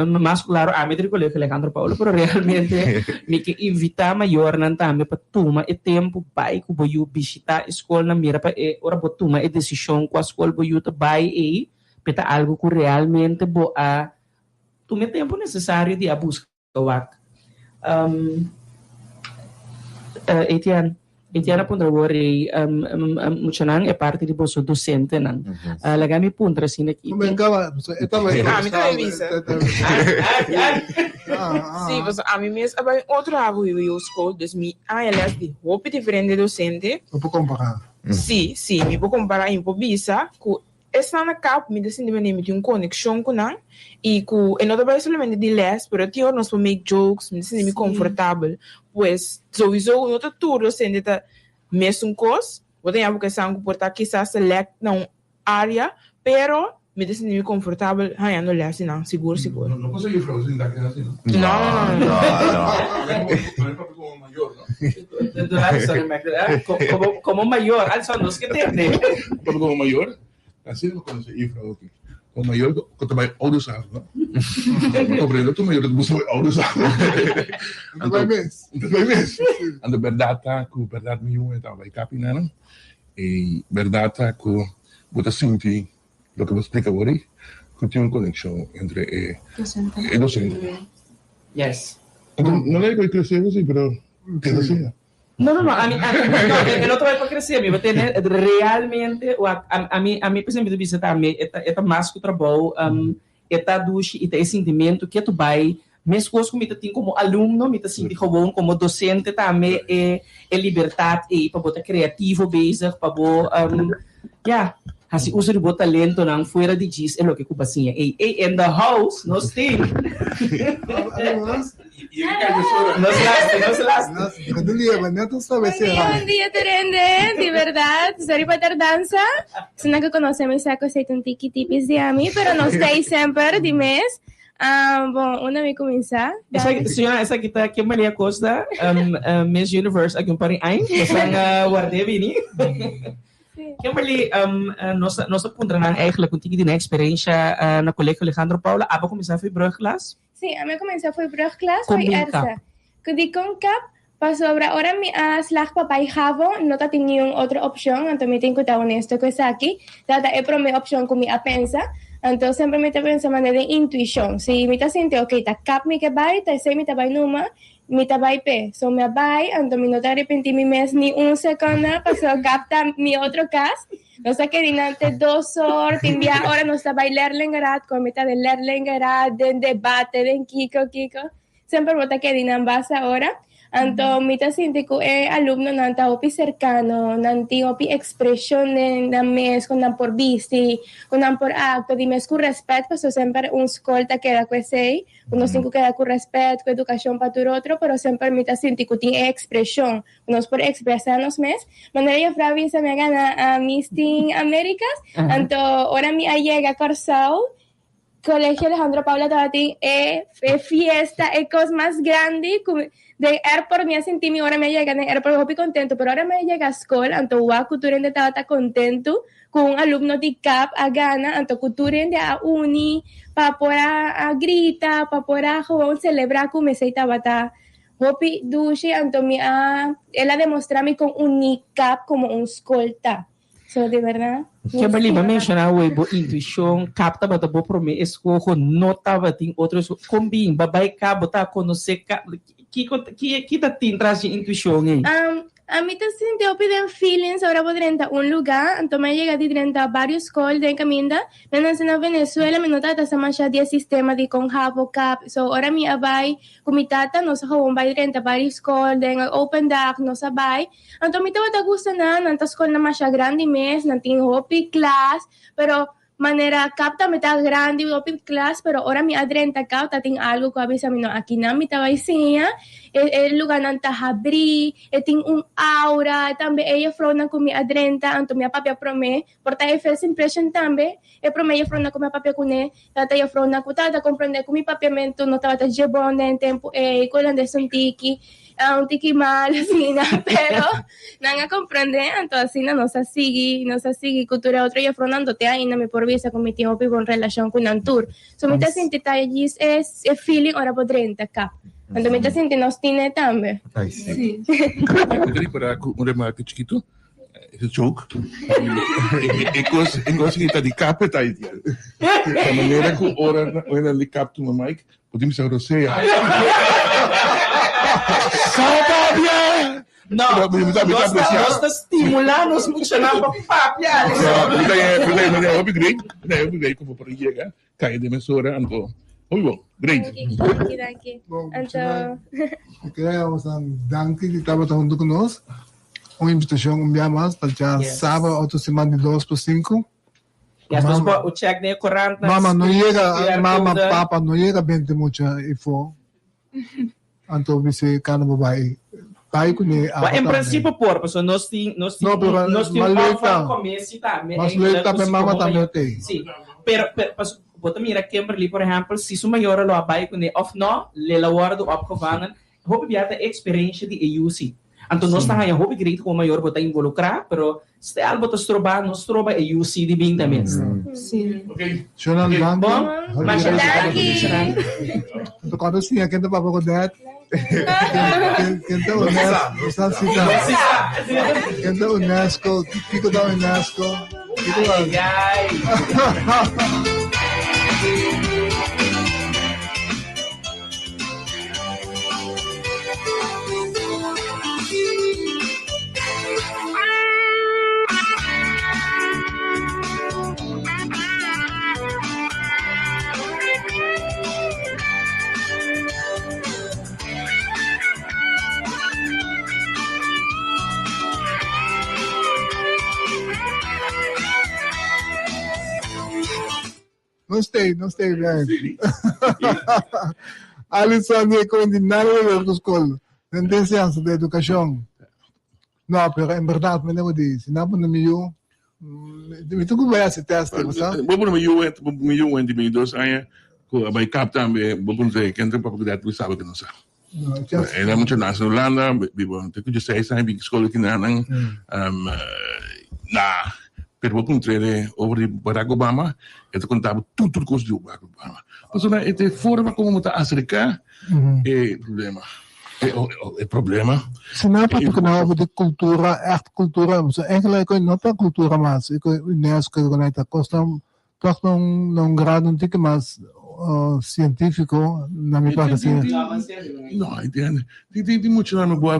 mas claro a mim colega Alejandro Paulo pero realmente me que invitar maior não também para tomar o tempo vai que vou visitar a escola na mira para ora vou tomar a decisão com a escola vou ir vai e para algo que realmente vou a tomar tempo necessário de a buscar Etienne E tiana punta worry muchanang é parte de bolso docente nang. Lagami punta assim aqui. Como engava, estava aí. Ah, me também visa. Sim, mas a mim mesmo, abay outro abo eu escola, dus mi aliás de roupa diferente docente. Não vou comparar. Sim, me vou comparar em visa com essa na cap, me decidi me tem conexão com não e com eu não trabalho somente de les, pero eu tenho nós para make jokes, me decidi me confortável, pois sowieso não tá tudo docente tá mesmo coisa, vou ter algo que sangue portar quizás select não área, pero me decidi me confortável, aí não les não, seguro. No puedo seguir produciendo así, ¿no? Não. Como mayor, ¿no? Como maior, also nos que tem. Como mayor, así no conoce Ifra, ok. Como mayor, cuando vai ouders aan, ¿no? Compreendo, tu mayor, busca ouders aan. Não vai mesmo. Dat vai mesmo. En de verdade, com verdade nenhuma, então vai capinando. E verdade, com você sente lo que você explica agora, que tem uma conexão entre e docente. Yes. Então, não é que vai crescer assim, pero que assim. No, el otro va para crecer, me va a tener realmente, a mí por exemplo, visitar me, eta mais que o trabalho, eta duche, eta esse sentimento que tu vai, mesmo coisa que tem como aluno, me tá sentindo como docente também, é liberdade, é para botar criativo bezig, para botar, assim, usa de botar talento, não, fora de disso, é o que eu passinha, in the house, nós temos. Nos last. Un día trende, de verdad. Sorry para tardanza. Sana que conocemos saco sei um tiki tipis de ami, pero não sei sempre de mês. Bom, onde me começar? Essa aqui tá aqui Maria Costa, Miss Universe aqui paring ain, sang guarde bini. Kimberly, nossa punta nang eigenlijk een tiki na experiência na colégio Alejandro Paula, aba começar foi brugklas? Sim, a minha comecei foi brugklas, Com foi ersa. Kudi com cap, passou agora me slag papai havo, não tá tinha outra opção, então me tenho que estar honesto com isso aqui. Dada é para minha opção como a pensa. Então sempre me tá pensando de intuição. Se me tá sentindo, ok, tá cap me que vai, tá sei me tá vai numa, me tá vai pé. So me vai, então me não tá arrependi me mes ni segundo, passou capta mi outro caso. Não sei que dinante 2 horas, envia hora não está vai ler lengarat, com me tá de ler lengarat, de debate, de kiko. Sempre bota que dinan basa hora. Então, me tá sentindo que aluno não tá opi cercano, não tem opi expressão na mes, quando por visti, quando por acto, de mes com respeito, porque sempre escolta queda com esse, quando cinco queda com respeito, com educação para o outro, pero sempre me tá sentindo que tem expressão, nós por expressar nos mes, maneira eu fravi se me gana a Miss Teen Américas, então, ora me llega Corsal, Colegio Alejandro Paula Tati, fiesta, cosa más grande, de airport me sentí mi hora me llega en airport hopi contento, pero ahora me llega a escola, anto wa cultura de estaba contento con un alumno de CAP a gana, anto cultura de a uni, para poder a grita, para poder jugar celebrar con me se estaba ta hopi duche, anto mi ela demostrarme con un CAP como un escolta. So, de verdad. Kimberly, vai mencionar o intuição, capta bata bo prome escojo nota bating outros combin, babai ka bota conhecer que tá tem traz de intuição aí. A mí te sentí piden feelings ahora por 31 lugar, entonces me llega de 30 varios calls de caminda, me nací en Venezuela, me nota hasta más ya 10 sistemas de con Javo Cap, so ahora mi abai, con mi tata, no se jabón by 30 varios calls, de open dark, no se bay, entonces mi te gusta nada, nantas con na más ya grande mes, nanting hopi class, pero manera capta me está grande open class, pero ahora mi adrenta capta ting algo que avisa mi no aquí na mi tabaisinha el lugar nanta abri ting un aura también ella frona con mi adrenta anto mi papia prome porta first impression también prome ella frona con mi papia kune tata ella frona ko tata comprende con mi papia mento no tata jebon en tempo colan de sontiki un tiki mal assim, pero não compreende, então assim não se sigue cultura outra e fronando te ainda me por visa com mi tempo com relação com Nantur. So me tá sentindo isso é feeling ora por 30 cá. Então me tá sentindo nós tiene também. Sim. Eu queria parar com um remarque chiquito. É um joke. Eu gosto que está de capa, tá aí. Da maneira que ora de capa no mic, podemos ser você. Saudade! Não, nós estimulamos muito na papia. Saya upgrade ko po iya kaya di mesura anto. Great. Thank you. Bom, Então, eu queria danke que estava junto conosco. Uma invitação mais para já Yes. sábado, outra semana de 2 por 5. Yes, mas po, o check na 40. Mama, não QR chega, mama, code. papa, não chega bem de muito info. Então, você cada babai. Pai com ele. Em princípio, por, pessoal, nós tínhamos maleta. começo também. Mas leite também, mama também tem. Sim, pero bota mira Kimberly, por exemplo, se suma maior lo abai com ele, of no, lela word opgevangen, hoop je a experiência de EUC. Então nós estamos aí, hoop great com maior bota involucrar, pero se algo bota stroba, nós stroba EUC de bem também. sim. Okay. Shonan danke. Bom, mas Então, quando sim, quem tá para com det? Quem tá honesto, quem tá honesto, fico da honesto. Fico lá. Não stay, velho. Alisson, é condicionado da escola. Tendência da educação. Não, pero em verdade, me lembro disso. Não, não me eu. Me tu vai esse teste, sabe? Bobo me you di me dos aya ko by captain be bobo say kente pa pagdat we sabe que não sabe. Ela muito nasa Holanda, bibo te kujo say sa big school kinanang na per bobo trele over Barack Obama, ito contava tudo coisa de Barack Obama. Mas na ete forma como muta África é problema. É problema. Sinapa porque não houve de cultura, arte cultura, mas eigenlijk não tem cultura mais. Ik UNESCO que não está costando, toch num grado um tique mais científico, na minha parte assim. Não, entende? Tem muito lá no boa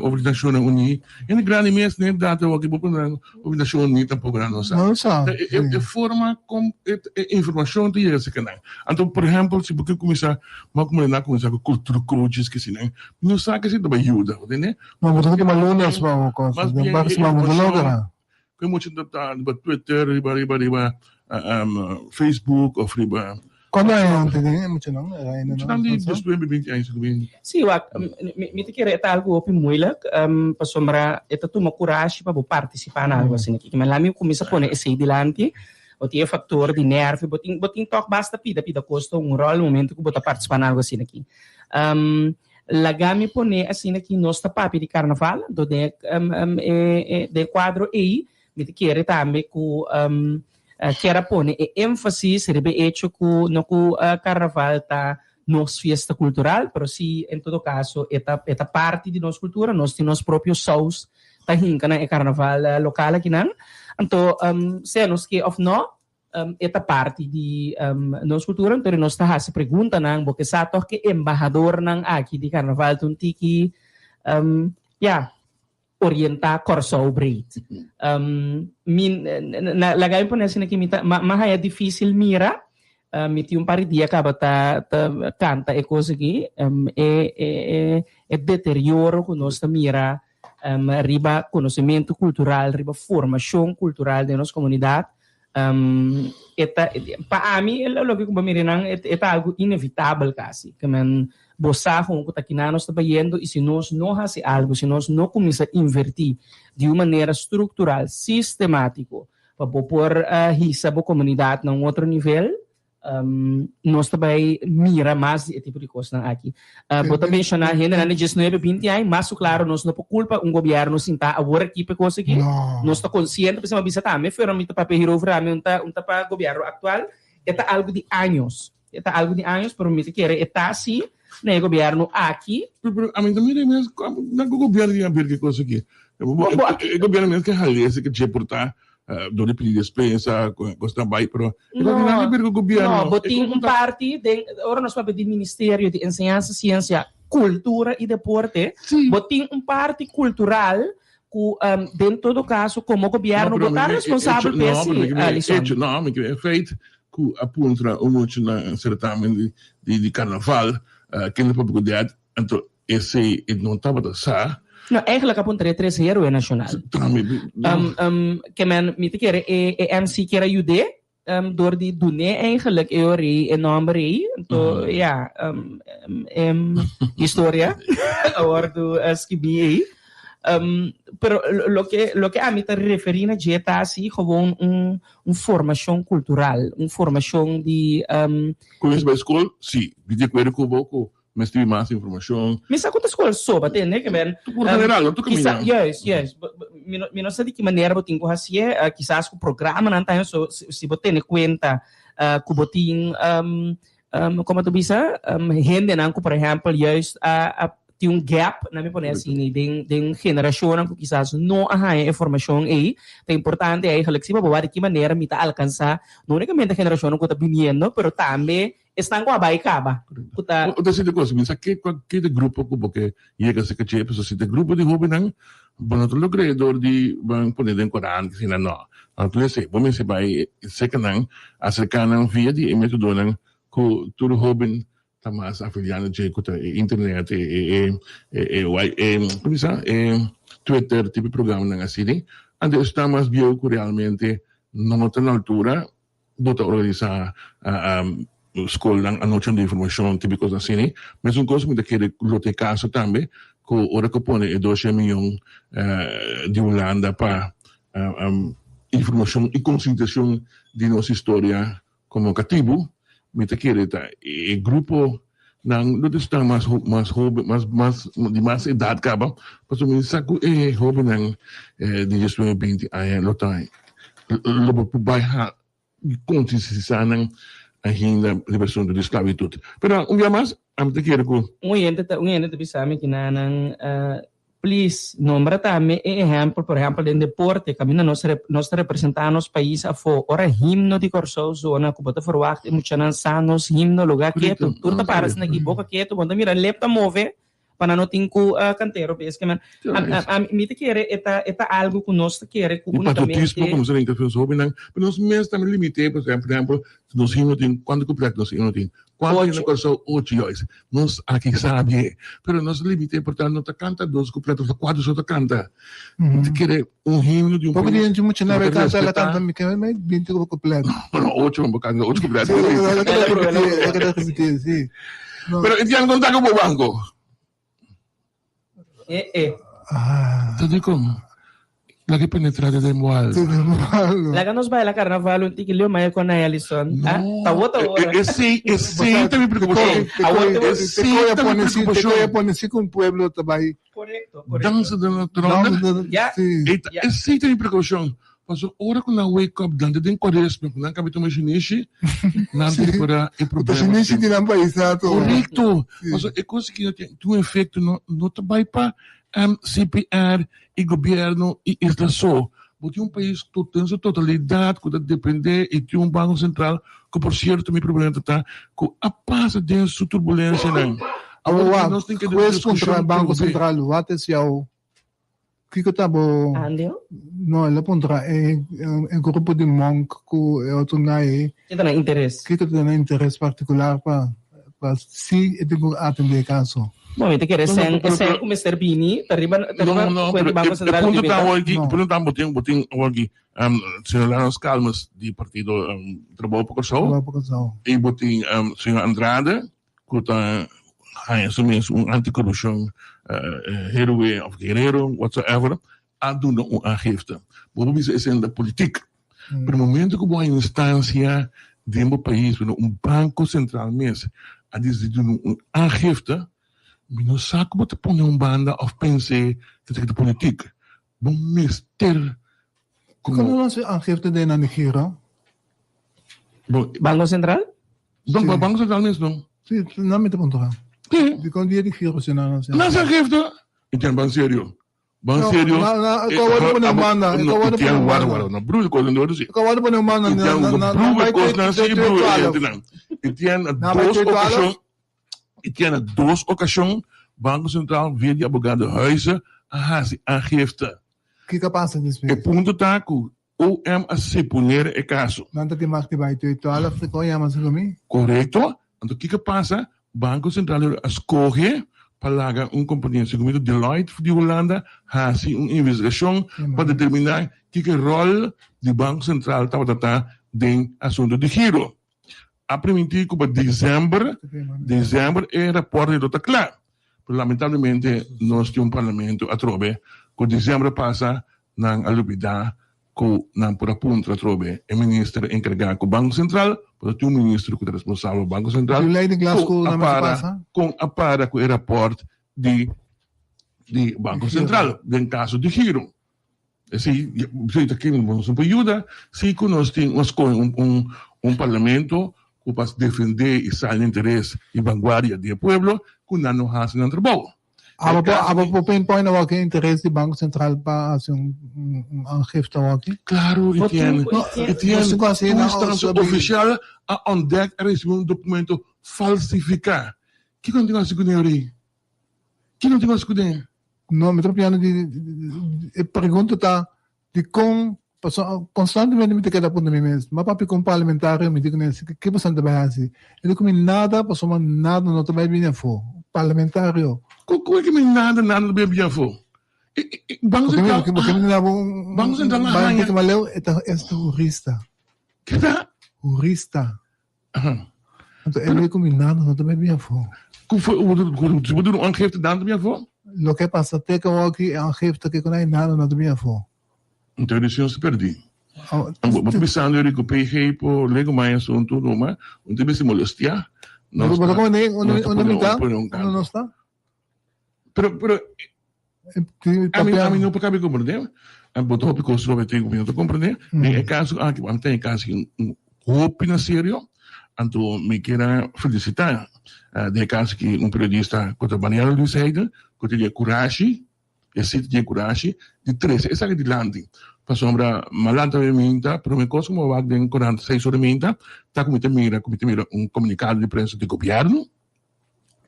over Nações Unidas. E na grande mês nem data o que bobo na over Nações Unidas tampouco não sabe. Não sabe. É forma como informação de esse canal. Então, por exemplo, se você começar, mas como não começar com cultura cruzes que se não sabe que se dá ajuda, entende? Não, mas tem malunas para o coisa. Tem vários malunas. Tem muito no Twitter, riba Facebook ou riba. Quando é ontem, é muito não? Não de 2020. Sim, me te querer é algo moeilijk, para sombra, é tu uma coragem para participar na algo assim aqui. Mas lá me começa a pôr esse delante, o tem fator de nervo, botin toque basta pida custa rol no momento que bota participar na algo assim aqui. Lá me pôr assim aqui nossa papi de carnaval, do de quadro aí, me te querer também com quero pôr ênfase rebe hecho no carnaval tá nossa fiesta cultural, pero se em todo caso esta parte de nossa cultura, nós temos nosso próprio shows tá hinca na carnaval local aqui não, então se nós que of no esta parte de nossa cultura, então nós tá se pergunta não, porque sabe que embaixador não aqui de carnaval tuntiki orientar corso breed. Lagay po na sinakimita, mahaya difícil mira, miti par dia acaba ta canta e coisa aqui, deterioro que nós mira, riba conhecimento cultural, riba formação cultural de nossa comunidade. Para mim, o que eu miro é algo inevitável quase, que bossa com o que nós estamos vendo e se nós não fazemos algo, se nós não começamos a invertir de uma maneira estrutural, sistemática, para pôr a comunidade num outro nível, nós também mira mais esse tipo de coisa aqui. Vou também mencionar ainda na 19, 20 anos, mas claro, nós não por culpa governo sentar a work aqui para coisa aqui. Nós estamos conscientes, para uma também, foi um para hero para governo atual, é algo de anos. É algo de anos, para mim que é assim, né, governo aqui. A mim também mesmo, não governo ia ver que coisa aqui. O governo mesmo que ralhece que deportar dove pedir dispensa, costa vai, pero não, botin parte de ora nós vamos pedir Ministério de Ensinança, Ciência cultura e deporte, botem parte cultural que, dentro do caso, como governo, botar responsável por esse, Alisson. Não, mas é feito que aponta um monte na certamen de carnaval, que não pode cuidar, então esse não estava a sa. Não, eigenlijk apontaria 3 heróis nacional. Que men niet keer MC keer ajude, door die doen eigenlijk eori enorm rei, to ja, historia, or do skibi. Pero lo que a mim te referir na dieta assim, gewoon formação cultural, formação de Começo da escola, sim, vídeo que eu vou mas tive mais informação. Mas a conta escola só, bateu, né, que men. Por general, não tô caminhando. Yes. Mi não sei de que maneira botin ko hasie, quizás o programa não tem so se botin conta que botin como tu bisa, gente não por exemplo, yes tem gap na me pone assim, den geração que quizás não há informação aí, é importante eigenlijk se bawa de que maneira me tá alcançar, não unicamente a geração que tá vindo, pero também estão com a baicaba. Outra coisa, mas aqui de grupo que chega a ser que pessoas de grupo de jovens não, bom outro logrador de bang pone den Coran que se não, então se bom se vai se que não acercar via de método não que todo jovem tá mais afiliado de internet como se Twitter tipo programa não assim, onde está mais bio que realmente não está na altura, bota organizar escola a noção de informação tipo coisa assim, mas coisa que quer lote caso também que ora que põe 12 milhões de Holanda para informação e conscientização de nossa história como cativo, me te quer e grupo não está mais de mais idade acaba, mas o mensaque é jovem não de 2020 aí lotai lo vai conscientizar ainda liberação da esclavitud. Pero dia mais, am te quero com. Te bisa me que please nombra também exemplo, por exemplo, em deporte, caminha nós representamos os países a fora, ora himno de corso zona, que bota forward, muitos sanos himno lugar quieto, turta para se na boca quieto, quando mira lepta move para não ter canteiro, porque a mim te quer é algo que nós quer que patriotismo como se não interfere sobre não, mas nós mesmos também limitamos, por exemplo, nós himno tem quando completo nós himno tem quando ainda começou 8 horas, nós aqui sabe, pero nós limitamos portanto não canta 2 completos, 4 só canta, te quer himno de Porque gente muito na vai cantar ela canta me quer mas 20 completo. Não, 8 vamos cantar 8 completos. Eu quero repetir, sim. Pero entiendo contar com o banco. Tudo como? Lagi penetrada de moal. Laga nos vai la carnaval um tiquilho mais com a Alisson. Tá outra hora. Esse também preocupação. Te voy poner assim com o pueblo também. Correto. Dança da natureza. Esse também preocupação. Mas ora quando eu wake up dan den quaresma, quando acaba de imaginar, não tem para o problema. Você não vai exato. Correto. Mas é coisa que tem um efeito não trabalha para CPR e governo e isso só. Porque um país que tem sua totalidade, que depende e tem banco central, que por certo meu problema está que a passa dessa turbulência não. Agora nós temos que discutir banco central, what is your que tá bom? Não, ela pondrá grupo de monk que eu tô naí. Que tem interesse. Que tem interesse particular para se eu atender caso. Bom, eu te quero ser como Mr. Bini, arriba quando banco central. Por não botem aqui cidadãos calmos de partido trabalho para o e botem senhor Andrade que tá assumir anticorrupção herói of guerreiro whatsoever a doen een aangifte. Bijvoorbeeld is in de politiek. Op het moment dat we een instantie in een país, een banco centraal mensen, en die doen een aangifte, we zaken wat te ponen een banda of pense dat de politiek. We mister. Como não se aangifte de na Nigeria? Banco central? Dan banco centraal mensen. Sim, não me te ponto. Die kon die giro se na. Na se aangifte. Ik ben bang serio. Bang serio. Ikaw wala po ng mana. Ikaw wala po ng mana. Na bro, ko não disse. Ikaw wala po ng mana. Na vai coisa assim, bro. E tinha duas ocasiões Banco Central via de abogado Huizen hasi aangifte. Que passa nesse E punto tá que o OMAC punir e caso. Nanta ti makti ba ito 12 ko yaman sa kami? Correto? Então, o que passa? Banco Central escolhe para uma companhia como Deloitte de Holanda hasi uma investigação para determinar que rol do Banco Central estava em assunto de giro. A permitir que para dezembro é reporte do claro. Lamentavelmente, nós temos um parlamento a trobe, que dezembro passa na alubida, que não por aponto a trobe, é ministro encarregado do Banco Central, para ter um ministro que é responsável do Banco Central, com a para com o reporte de Banco Central, em caso de giro. Se você aqui nos ajuda, se nós temos um parlamento que para defender e sair interesse e vanguardia do povo, que não faz nada trabalho. Aba po pinpoint na wag interesse do Banco Central para yung aangifte wag? Claro, Etienne. Gusto ko kasi na instância oficial a ontdekt er is een documento falsificar. Que não tem uma segunda aí? Que não tem uma segunda? No, me tropiano pergunta ta di kung constantemente me queda punto mi mes. Mapapi kung parlamentaryo me digo nesse que bastante base. Ele comi nada, passou nada no trabalho bem fo. Parlamentaryo. Como é que me nada bem fo? Banco Central. Banco Central na hanya. Banco Maleu esta jurista. Que tá? Jurista. Então ele comi nada no trabalho bem fo. Como foi o do aangifte dan bem fo? Lo que pasa é que aqui aangifte que não é nada no trabalho fo. Então eles se perdi. Vou pensando em que o PG por lego mais assunto numa, onde vai se molestia. Não está? Pero a mim não pode compreender. Botou porque o senhor tem que compreender. É caso aqui, tem caso que roupa sério. Então me quero felicitar. De caso que periodista que trabalhava no Luiz que tinha coragem, esse tinha coragem de 13, essa que de lande. Para sombra malanta de minta, pero me coisa como vai de 46 horas minta, tá com mira comunicado de prensa de governo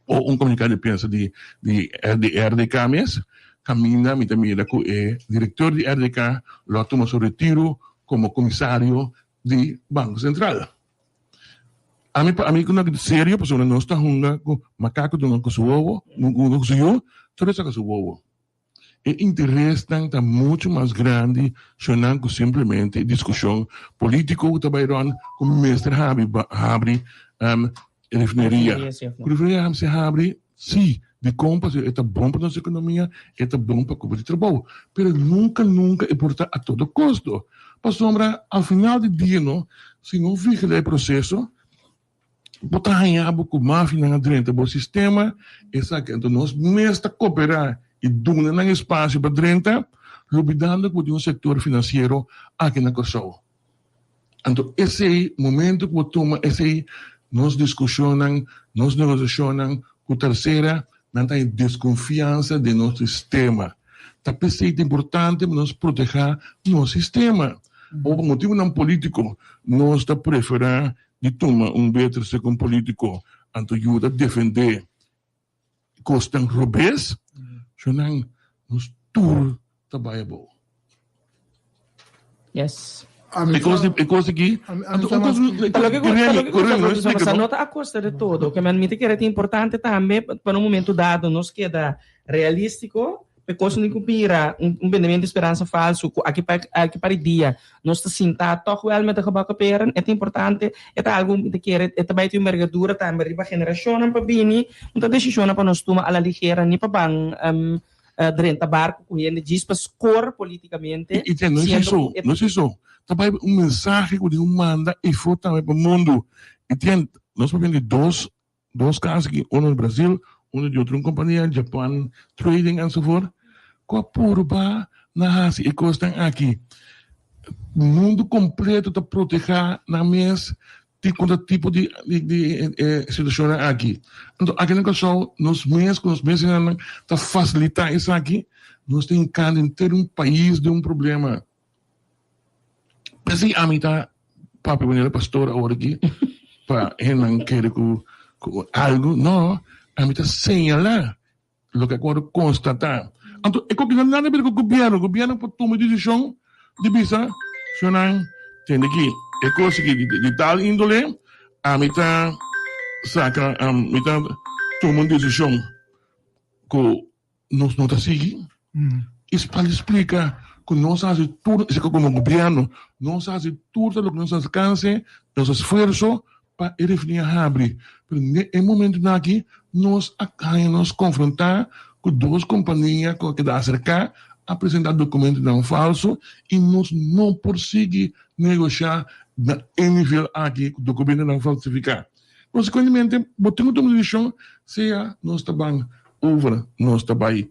ou comunicado de prensa de RDK mesmo, caminha mira que é diretor de RDK, lo toma seu retiro como comissário de Banco Central. A mim quando é sério, porque não está hunga com macaco do não consumo, não consumo, tudo isso consumo. O interesse está muito mais grande, que simplesmente discussão política que trabalham como o mestre abre refineria. A refineria se abre, sim, de compras, é bom para a nossa economia, é bom para o trabalho, mas nunca importa a todo custo. Para sombra, ao final do dia, se não vigila o processo, botar ranhado com máfia dentro do sistema, então nós mesmos cooperar e doar um espaço para dentro, lobidando com um setor financeiro aqui na Kosovo. Então, esse é o momento que toma, esse nós discussionamos, nós negociamos com a terceira, não tem desconfiança do nosso sistema. Talvez é importante nós proteger nosso sistema. Por motivo não político, nós preferimos de tomar better segundo político, então ajuda a defender costas robês, senão nos tour trabalhamos. Yes. E coisa aqui, essa nota a custa de tudo, que me que é importante também para um momento dado nos queda realístico, porque não cumprirá vendimento de esperança falso aqui para dia, nós está sentado toch realmente a peren, é importante, é algo que é também tem envergadura também riba geração para bini, então decisão para nós tomar a la ligera ni para bang drenta barco com ele diz para score politicamente. E não é isso. Também mensagem que manda e foi também para o mundo. E tem, nós vamos dois casos aqui, um no Brasil, um de outra companhia, Japan Trading e so forth. Com a purba na Ásia e costam aqui. O mundo completo está proteger na mesa de cada tipo de situação aqui. Então, aqui na Kosovo, nós mesmos está facilitar isso aqui. Nós temos que ter um país de um problema. Assim, a mim está, papi, quando ele pastor agora aqui, para ele não querer algo, não, a mim está señalar lo que agora constatar. Então, é que não é o governo pode tomar decisão de visa, se não tem aqui, é coisa que de tal índole, a mitad saca, a mitad toma uma decisão que nós não está seguindo, isso para explicar que nós fazemos tudo, isso como governo, nós fazemos tudo o que nós alcance, nosso esforço para definir a abre. Mas no momento aqui, nós nos confrontar com duas companhias que dá cercar, apresentar documentos não falsos e nós não conseguimos negociar na nível aqui com documentos não falsificados. Consequentemente, botamos uma decisão, seja nós estamos over, nós estamos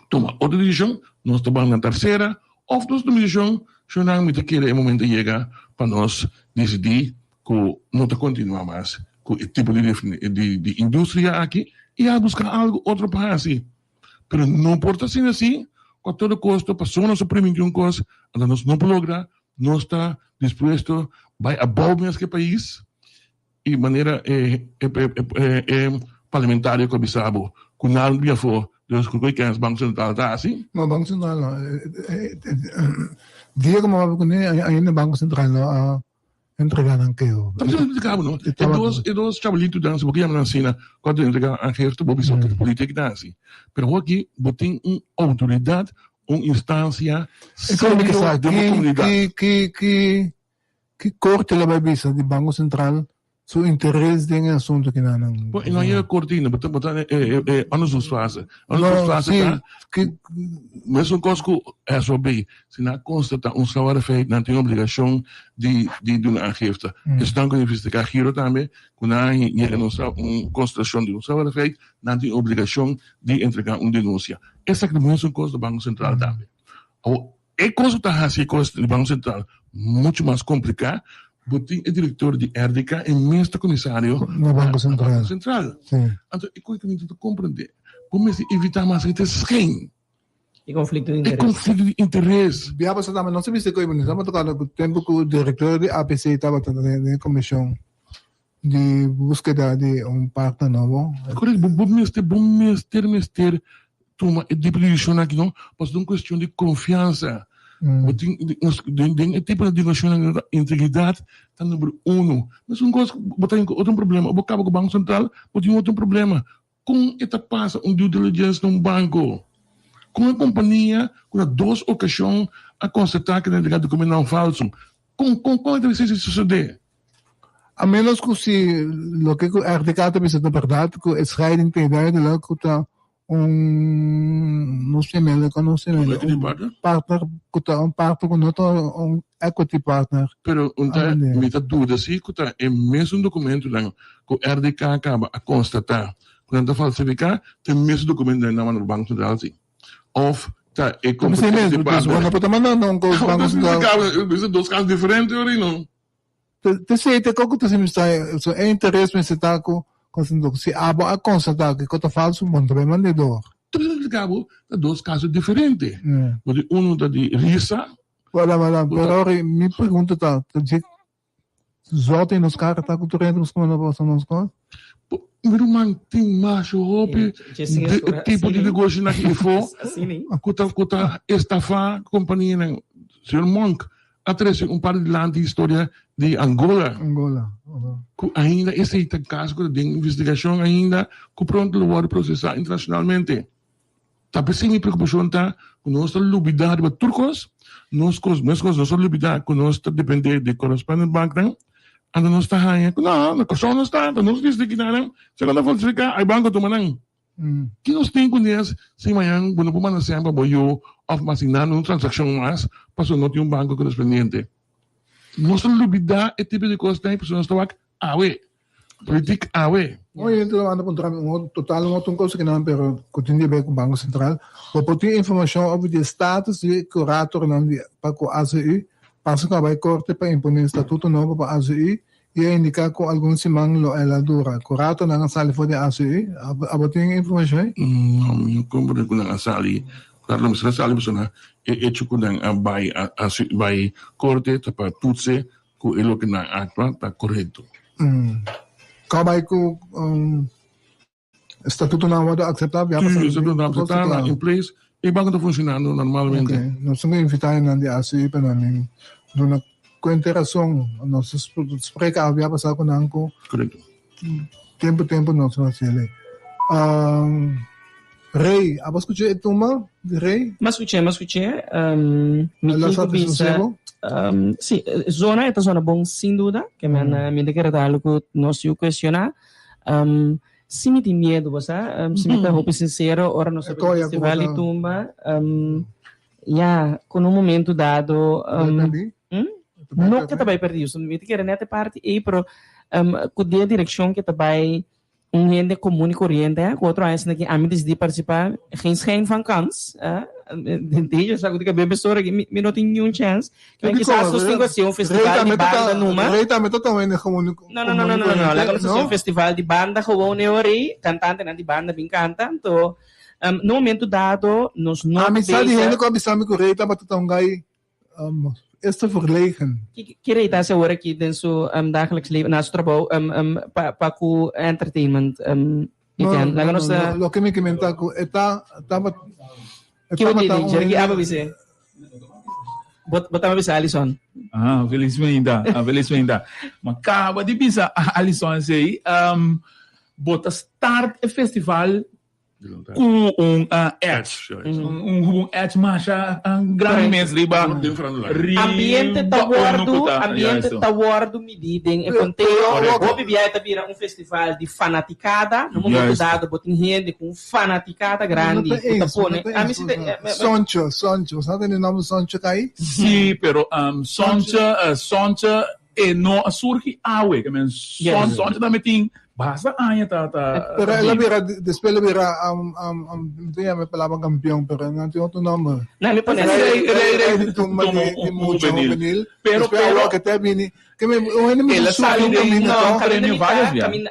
tomar outra decisão, nós estamos na terceira, ou nós tomamos decisão, se não me querer o momento chega para nós decidir que não continuar mais com o tipo de indústria aqui e a buscar algo outro país. Mas não pode ser assim, com todo custo, passou nosso primeiro coisa, então nós não podemos nós está disposto a abolir esse país de maneira parlamentar que bisabo, com nada de for, Deus que é o Banco Central está assim? No, Banco Central no. Dia que mawawag ko niya, ayun na Banco Central no, entregaram kayo. No? E dois chavalitos dançam, porque eu ensina quando entregar a resto do bispo de política dança. Pero aqui, botem uma autoridade, uma instância Economic sa de uma comunidade. que corte la babisa di Banco Central su interesse din assunto que nanang. Pô, e não é a cortina, botar anos os faz. Mas um coisa que é sobre, se não constata salário feito, não tem obrigação de uma agiota. Estão com investigar giro também, quando há uma constatação de salário feito, não tem obrigação de entregar uma denúncia. Essa é uma coisa do Banco Central também. É coisa que está assim, coisa do Banco Central, muito mais complicada. Botin é diretor de RDK e mestre comissário no Banco Central. Sim. Então, é coisa que eu tento compreender. Como evitar mais que tem E conflito de interesse. É conflito de interesse. Biaba sa tama, não se viste ko ibon. Sama to kano tempo que o diretor de APC estava na comissão de búsqueda de partner novo. Correto, bom mestre, toma de posição aqui não, mas é uma questão de confiança. Tem tipo de negociação de integridade, está número 1. Mas um gosto botar outro problema. O cabo do Banco Central tem outro problema. Como é que passa due diligence num banco? Com a companhia, com duas ocasiões a constatar que o documento não falso. Como deve ser suceder? A menos que se lo que o RDK também é verdade, que é scheiding tem ideia de lá que está não sei partner com outro equity partner. Pero me está dúvida se é mesmo documento que o RDK acaba a constatar quando está falsificar, tem mesmo documento na mão do Banco Central, sim. Ou é como se mesmo, quando pode mandar não com o Banco Central. São dois casos diferentes, ou não? Te sei te como tu se me está, é interesse me se está com se a constatar que é falso, bom, também mandador. Cabo, dois casos diferentes. Um está de risa. Olha, pero me pergunta, tá zotem nos caras, tá com turentos como não posso nos caras? Meu man tem macho roupa, tipo de negócio naquele for, cuta estafar companhia, Sr. Monk, atrás par de lá de história de Angola. Ainda esse caso de investigação ainda que pronto lo pode processar internacionalmente. Tapi sim, minha preocupação está com nossa lubidade para turcos, nossa lubidade com nós depender de correspondent bank, não? Ando nós está aí, não, não está, nós disse que não, se não falsificar, aí banco toma não. Que nós temos com isso, se amanhã, quando vamos na sempre boio, ou assinar uma transação mais, passou não tem banco correspondente. Nossa lubidade é tipo de coisa tem, pessoas estão aqui, política Oye, então ando contra total uma coisa que não, pero continua bem com o Banco Central. Vou ter informação sobre o status de curator não para o ACU, passa que vai corte para impor estatuto novo para o ACU e indicar com algum simang lo eladura. Curator não sale fora de ACU, abo tem informação? Não compreendo que não sale. Claro, mas sale pessoa é tipo vai corte para tudo se que é o que não está correto. Kabay ko estatuto não vai aceitar, já Tuurlijk, ze doen dat staan in place. Ik ben het funcionando normalmente. Ok, nós vamos invitar na de ACI para mim. Dona com interação, nós spreken já passar com Nanko. Correcto. Tempo nós vamos fazer. Rei, abas escutar a turma de Rei? Mas escuché. Me Ela quinto sabe bisa. Sim, zona é zona bom sem dúvida, que me quero dar algo nós se questionar. Se me tem medo, você, se me tá roupa sincero, ora nós sabemos festival e tumba, com um momento dado, não que também perdi, so me quero neta parte e pro com a direção que também gente comum e corrente, com outro ainda que a mim decidi participar, geen van kans, desde sabe que bem pessoa que me não tem nenhum chance, que quizás sustentação festival de banda numa. Rei também totalmente comum. Não, lá quando se um festival de banda, gewoon eu rei, cantante na de banda bem canta, então no momento dado nos não. A mensagem de gente que abisame que Rei também totalmente este verlegen. Que rei tá se agora aqui dentro dagelijks leven, naast trabalho, para com entertainment, lá quando se. Lo que me comenta que está Que eu digo, já que aba bise. Botava bise Alison. Felizmente. Mas acaba de bisa Alison sei, bota start o festival com edge, edge marcha grande mesmo riba. Ambiente tá guardo medida em contexto. O bibia tá vira festival de fanaticada, no momento dado botin gente com fanaticada grande. Soncho, sabe o nome Soncho aí? Sim, pero Soncho não surge awe, que men Soncho também tem basta anya ta. Pero ela vira después ela vira tinha me palavra campeão, pero não tem outro nome. Não me pone juvenil. Pero que te vini que me o enemy ela sabe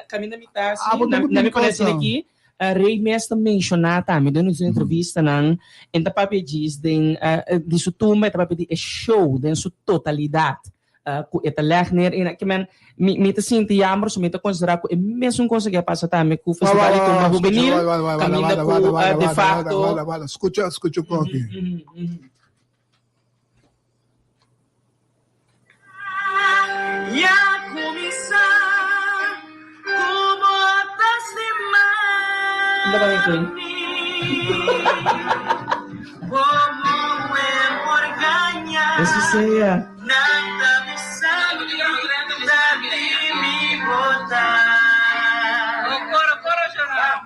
caminha mitad, não me conhece aqui. Rei mestre mencionar também dando uma entrevista nan em da papi diz de sua turma da papi de show de sua totalidade. Ku ita legner in que men me te sinto jammer so me te considerar que mesmo coisa que passa também com o festival de turma juvenil caminha com de facto escucha um pouco ya começar como botas de mar ainda vai aqui como é por ganhar isso seria nada me sabe de me botar coro chorar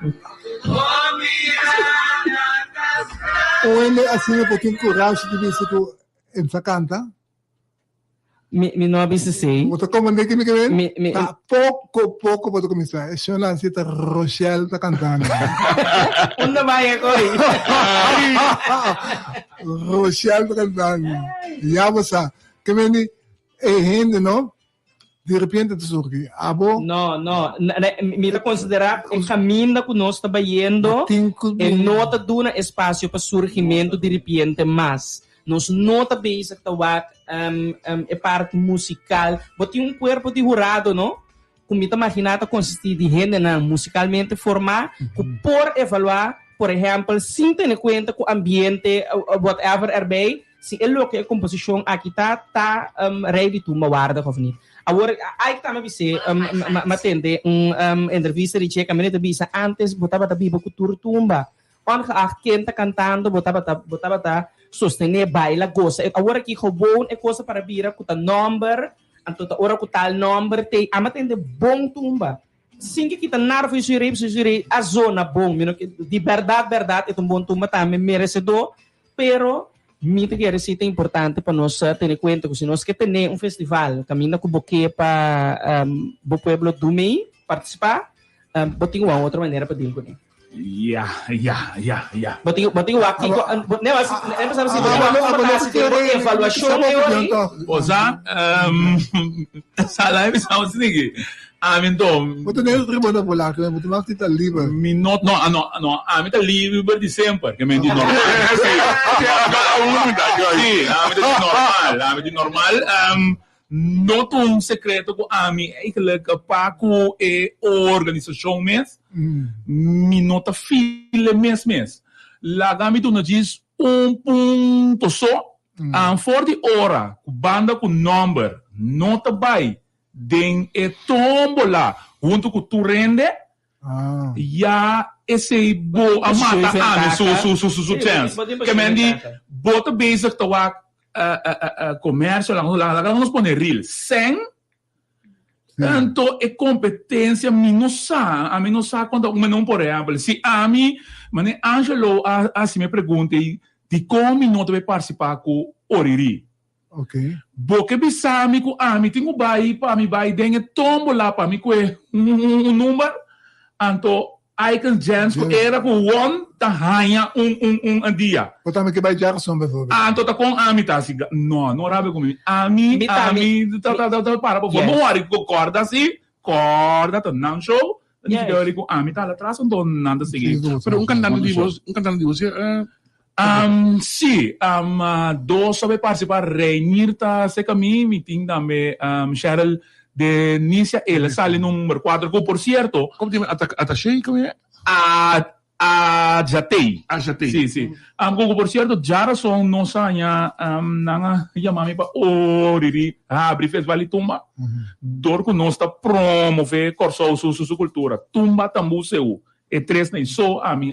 o ele assim um pouquinho coragem de ver se tu essa canta me não abisse sei o como nem que me tá pouco para começar é só lá se tá Rochelle tá cantando onde vai agora Rochelle tá cantando já você que me gente não de repente te surge abo não me tá considerar o caminho que nós está indo e não tá dando espaço para surgimento de repente mas nós não tá bem essa é parte musical botem corpo de jurado não como tá imaginado consistir de gente não musicalmente formar por evaluar por exemplo sem ter em conta que o ambiente whatever erbij se ele que a composição aqui tá ready to guarda of niet agora aí que também se matende entrevista de checa menina bisa antes botava da biba cultura tumba ongeacht quem tá cantando botava sostener baila goza agora que gewoon é coisa para vira com o number anto ora com tal number tem amatende bom tumba sim que kita narvo sugeri a zona bom de verdade é um bom tumba também merecedor pero mito que é importante para nós ter em conta que se nós que tem festival caminha com boque para o pueblo do meio participar botinho uma outra maneira para dir com ele botinho aqui não é sabe se botinho evaluação osa sala bisa usigi amin to Você nem o tribunal polar, que você não está livre. Amin tá livre de sempre, que me diz normal. Sim, normal. Não tem secreto com a mim, é que para com a organização mesmo. Mi nota file mês. La gami tu diz ponto só. An for di ora, ku banda ku number, nota by, den e tombola, junto ku tu rende, ya esse bo amata ami su chance. Que mendi bota bezig te wak comércio lá nos pone real. Sem tanto é competência a mim não sabe quando não por exemplo, se a mim, mane Angelo assim me pergunta de como não deve participar com oriri. Ok. Porque bisami ko ami tingo bai pa mi bai denge tombo lá para mi ko número anto icon jams ko era ko one tahanya un dia. Potame que vai Jackson bijvoorbeeld. Anto ta com ami ta siga. No rabe comigo. Ami para por não ari ko corda ta não show. Ni teori ko ami ta lá atrás não nada seguir. Pero un cantante de voz, Sì, do sabe participar Reinirta se caminho meeting também Cheryl de Nícia ela sale número 4 que por certo como tem attaché, como é? a Jatei. Jatei. Sim. Como por certo já são nossa nanga chamami para oriri abre festival tumba. Dor que nós está promover corso su cultura. Tumba tambu seu. E três nem só a mim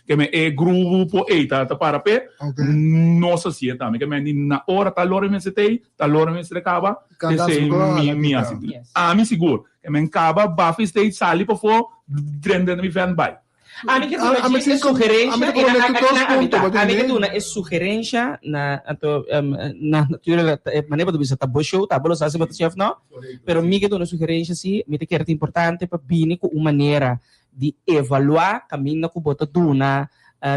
que me é grupo eita tá para pé nossa sia também que me na hora tá lore me setei tá lore me se acaba esse mi assim a mim seguro que me acaba bafi state sali para fora drendendo me fan by a mim que tu é sugerência a mim que tu é sugerência na natura maneira de visitar bo show tá bolo sabe se chef não pero mim que tu é sugerência sim me te quer é importante para bini com uma maneira de evaluar caminho na kubota duna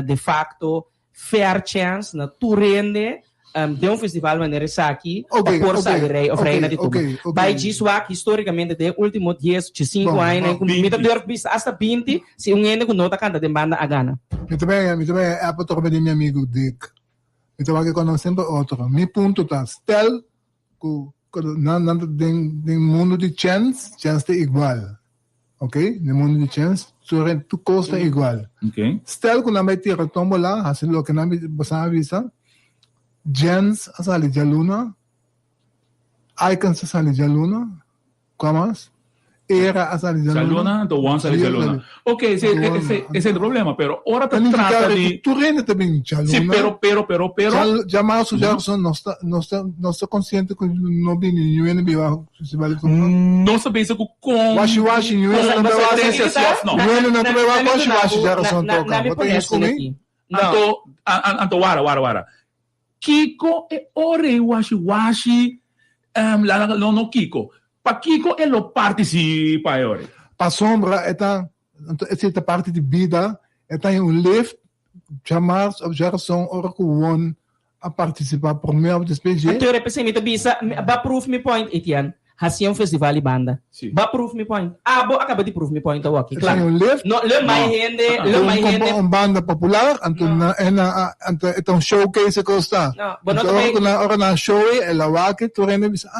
de facto fair chance na tu rende de festival maneira aqui por sair of reina de tudo vai disso aqui historicamente de último 10 5 anos com mita dor bis hasta 20 se ene com nota canta de banda a gana me também é para tocar de meu amigo Dick me também que quando sempre outro me ponto tá stel na de mundo de chance é igual. Ok? No mundo de chance, tu custa igual. Ok. Stel que não vai ter tombo lá, assim, lo que não vai avisa, chance a salir de luna, icons a salir de luna, comas, era a salir de luna, então one salir de luna. Ok, esse é o problema, pero ora trata de... Tu rende também de luna. Sim, pero... Jamais o Jackson não está consciente que não vem nenhum bicho, se vale com... Não sabe se com... Washi, não vai washi, Jackson toca. Na me parece comigo. Anto, wara. Kiko é ore washi, no Kiko. Pa Kiko ele participa ore. Pa sombra essa parte de vida é lift jamais o Jackson ora com a participar por meio de SPG. Então eu repensei me bisa ba proof me point Etienne. Hasiam festival e banda. Ba proof me point. Bo acaba de proof me point aqui, claro. No, le mais rende. Banda popular, então showcase costa. Não, ora na show ela wake tu rende bisa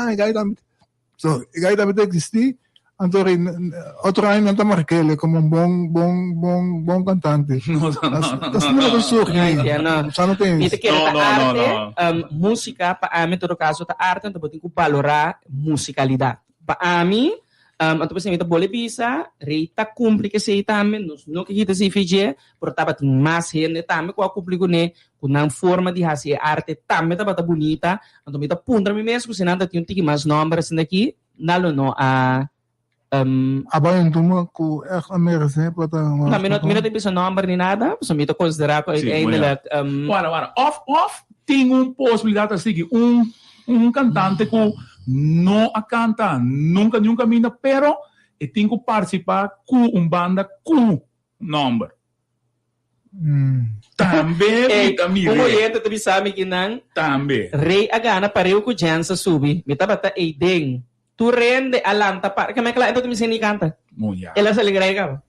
So, igual também existe, então outro ano não está marcado como bom cantante. Não. Música para mim todo caso tá arte, então tem que valorar musicalidade. Para mim, então você me boleh bisa, reita cumpre que se também, não que kita se fije, por tava tem mais gente também com a público né, com uma forma de fazer arte também tá bonita, então me tá punta me mesmo, se nada tem um tique mais números daqui, nalo no a Abayon tuma ko Amerika para na minute tem bisa number ni nada, so me tá considerar ko Wara. Off tem possibilidade assim um cantante que não a canta nunca mina, pero tem que participar com banda com number. Também como yenta tu sabe que não também rei agana pareu com jansa subi me tava tá eideng tu rende alanta para que me claro então tu me seni canta ela se alegra ka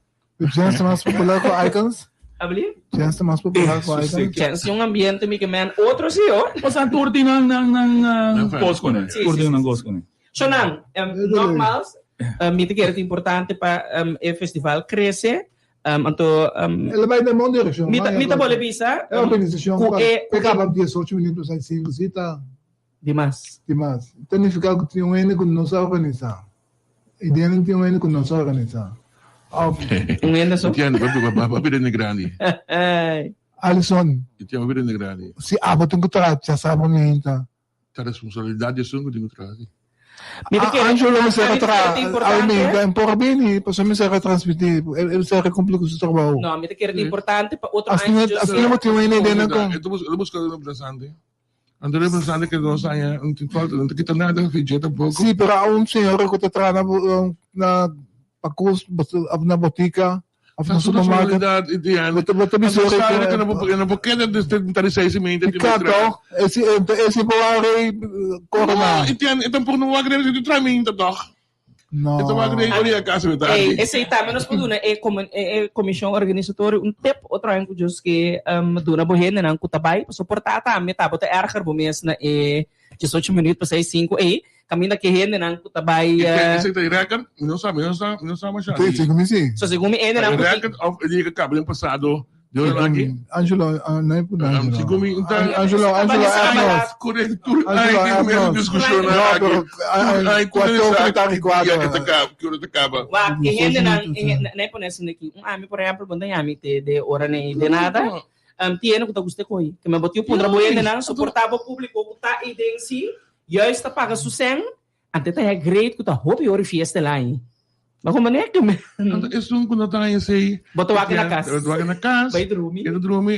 jansa mais popular com icons abli jansa mais popular com icons jansa ambiente me que man outro sim mas a turti nang post ko ne turti nang post ko ne so nang normal Mita que é importante para o festival crescer. Ela vai na mão de direção. Mita boleh bisa. É a organização. Ku Pegava 18 minutos aí, 5 visitas. Dimas. Então, ficar com tinha um ano que não se organizar. E dentro tinha um ano que não se organizar. Ano só. Tiyan, babida ni Granny. Alison, Tiyan, babida ni Granny. se abot ko trato sa sabonita. Ta responsabilidade é sua, não trati. Angelo me será almeida, em por bem, posso me será transmitir. Ele será complicado o trabalho. Não, mita que é importante para outro Assim não tinha uma ideia com. Eu busco o representante. Ang representante que não sai, não kita nada, fidget tampouco. Sim, pero há senhor que está trabalhando na pacus, na botica, na supermercado. Bota me será que não porque não tá sei se me entende. Kato, esse boare corona. Então por não agredir o tramento doch. Não. Então agredir a casa metade. Esse aí tá menos por duna é comissão organizatória tempo outra ano que duna bohena não cutabay suportar tá meta bota erger bomes na 18 minutos para 5 caminha que rende não cutabay Esse tem record, não sabe mais. Sim, como assim? so segundo ainda não record of ele que acaba no passado. Deu aqui. Angelo, não é por Angelo. Segundo então Angelo, corretor. Ai, que discussão aqui. Quatro acaba. Wa que rende não por nesse aqui ami por exemplo quando ami de hora nem de nada tiene que gostei coi que me botou pondra boiende não suportava público tá idensi já está paga sucem até tá é great que tá hobby hora fiesta lá hein mas como é que me Isso não quando tá aí sei. botou aqui na casa vai dormir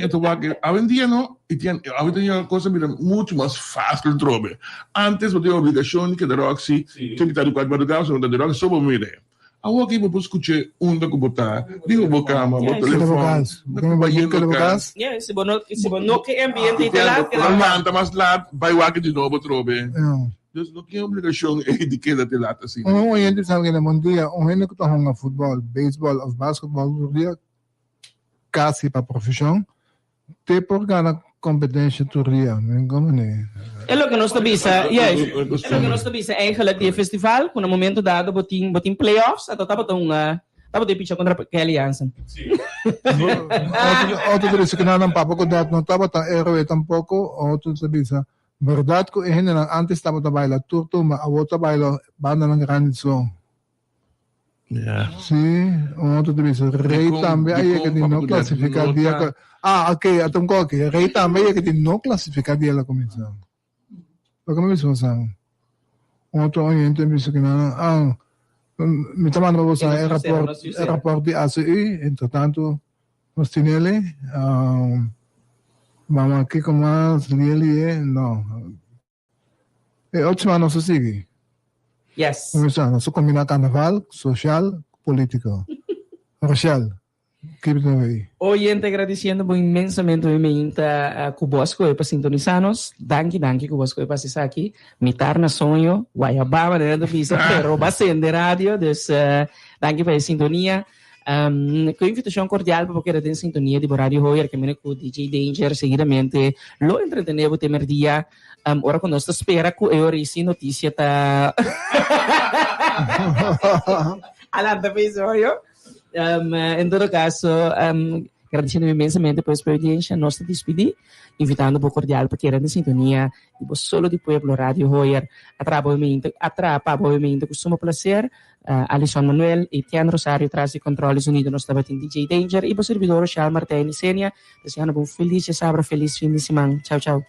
então hoje em dia não e tinha hoje em dia coisa mira muito mais fácil de trobe antes eu tinha obrigação que da Roxy tinha que estar do quadro do gás da Roxy só mire Aku aqui vou escutar da que botar digo vou cama vou telefone Como vai ir que lugar? yeah se bono que ambiente de lá que manda mais lá vai o aqui de novo trobe dus não tinha obrigação de que da lá assim Um gente sabe que na mundia, gente que tá jogando futebol, beisebol ou basquetebol, dia quase para profissão, tem por ganhar competência turia, não como né? é o que nós tabisa é o que nós tabisa eigenlijk die festival com no momento dado botin playoffs ato tava de picha contra Kelly Hansen Outro diz que não papo com dato não tava tão erro tampouco, outro diz verdade que gente antes estava trabalhando turto, mas a outra trabalho banda ng grande som. Sim, outro diz rei também aí que não classificar dia ok, atong ko okay, rei também que não classificar dia la comissão. Porque me pensam outro gente me disse que não me tamando para você aeroporto de ACI, entretanto nós tinele vamos aqui com mais ali não ótima nossa sigue yes começando só combinar carnaval social político racial keep it away oyente agradeciendo imensamente a Cubosco para sintonizarnos danke Cubosco para estar aqui mitar na sonho Guayababa de visa pero va de radio dus danke para a sintonia com invitação cordial para porque tem sintonia de Radio Hoyer que me com DJ Danger seguidamente lo entretenemos temer dia ora quando sto spera que eu recebi notícia tá alanda episódio em todo caso agradecendo imensamente por sua audiência nós te despedir invitando por cordial para que era de sintonia e solo de Pueblo Radio Hoyer atrapa obviamente com sumo prazer Alison Manuel e Tian Rosario tras de controles unidos nós estava em DJ Danger e o servidor Charles Martin e Senia desejando um feliz sábado feliz fim de semana tchau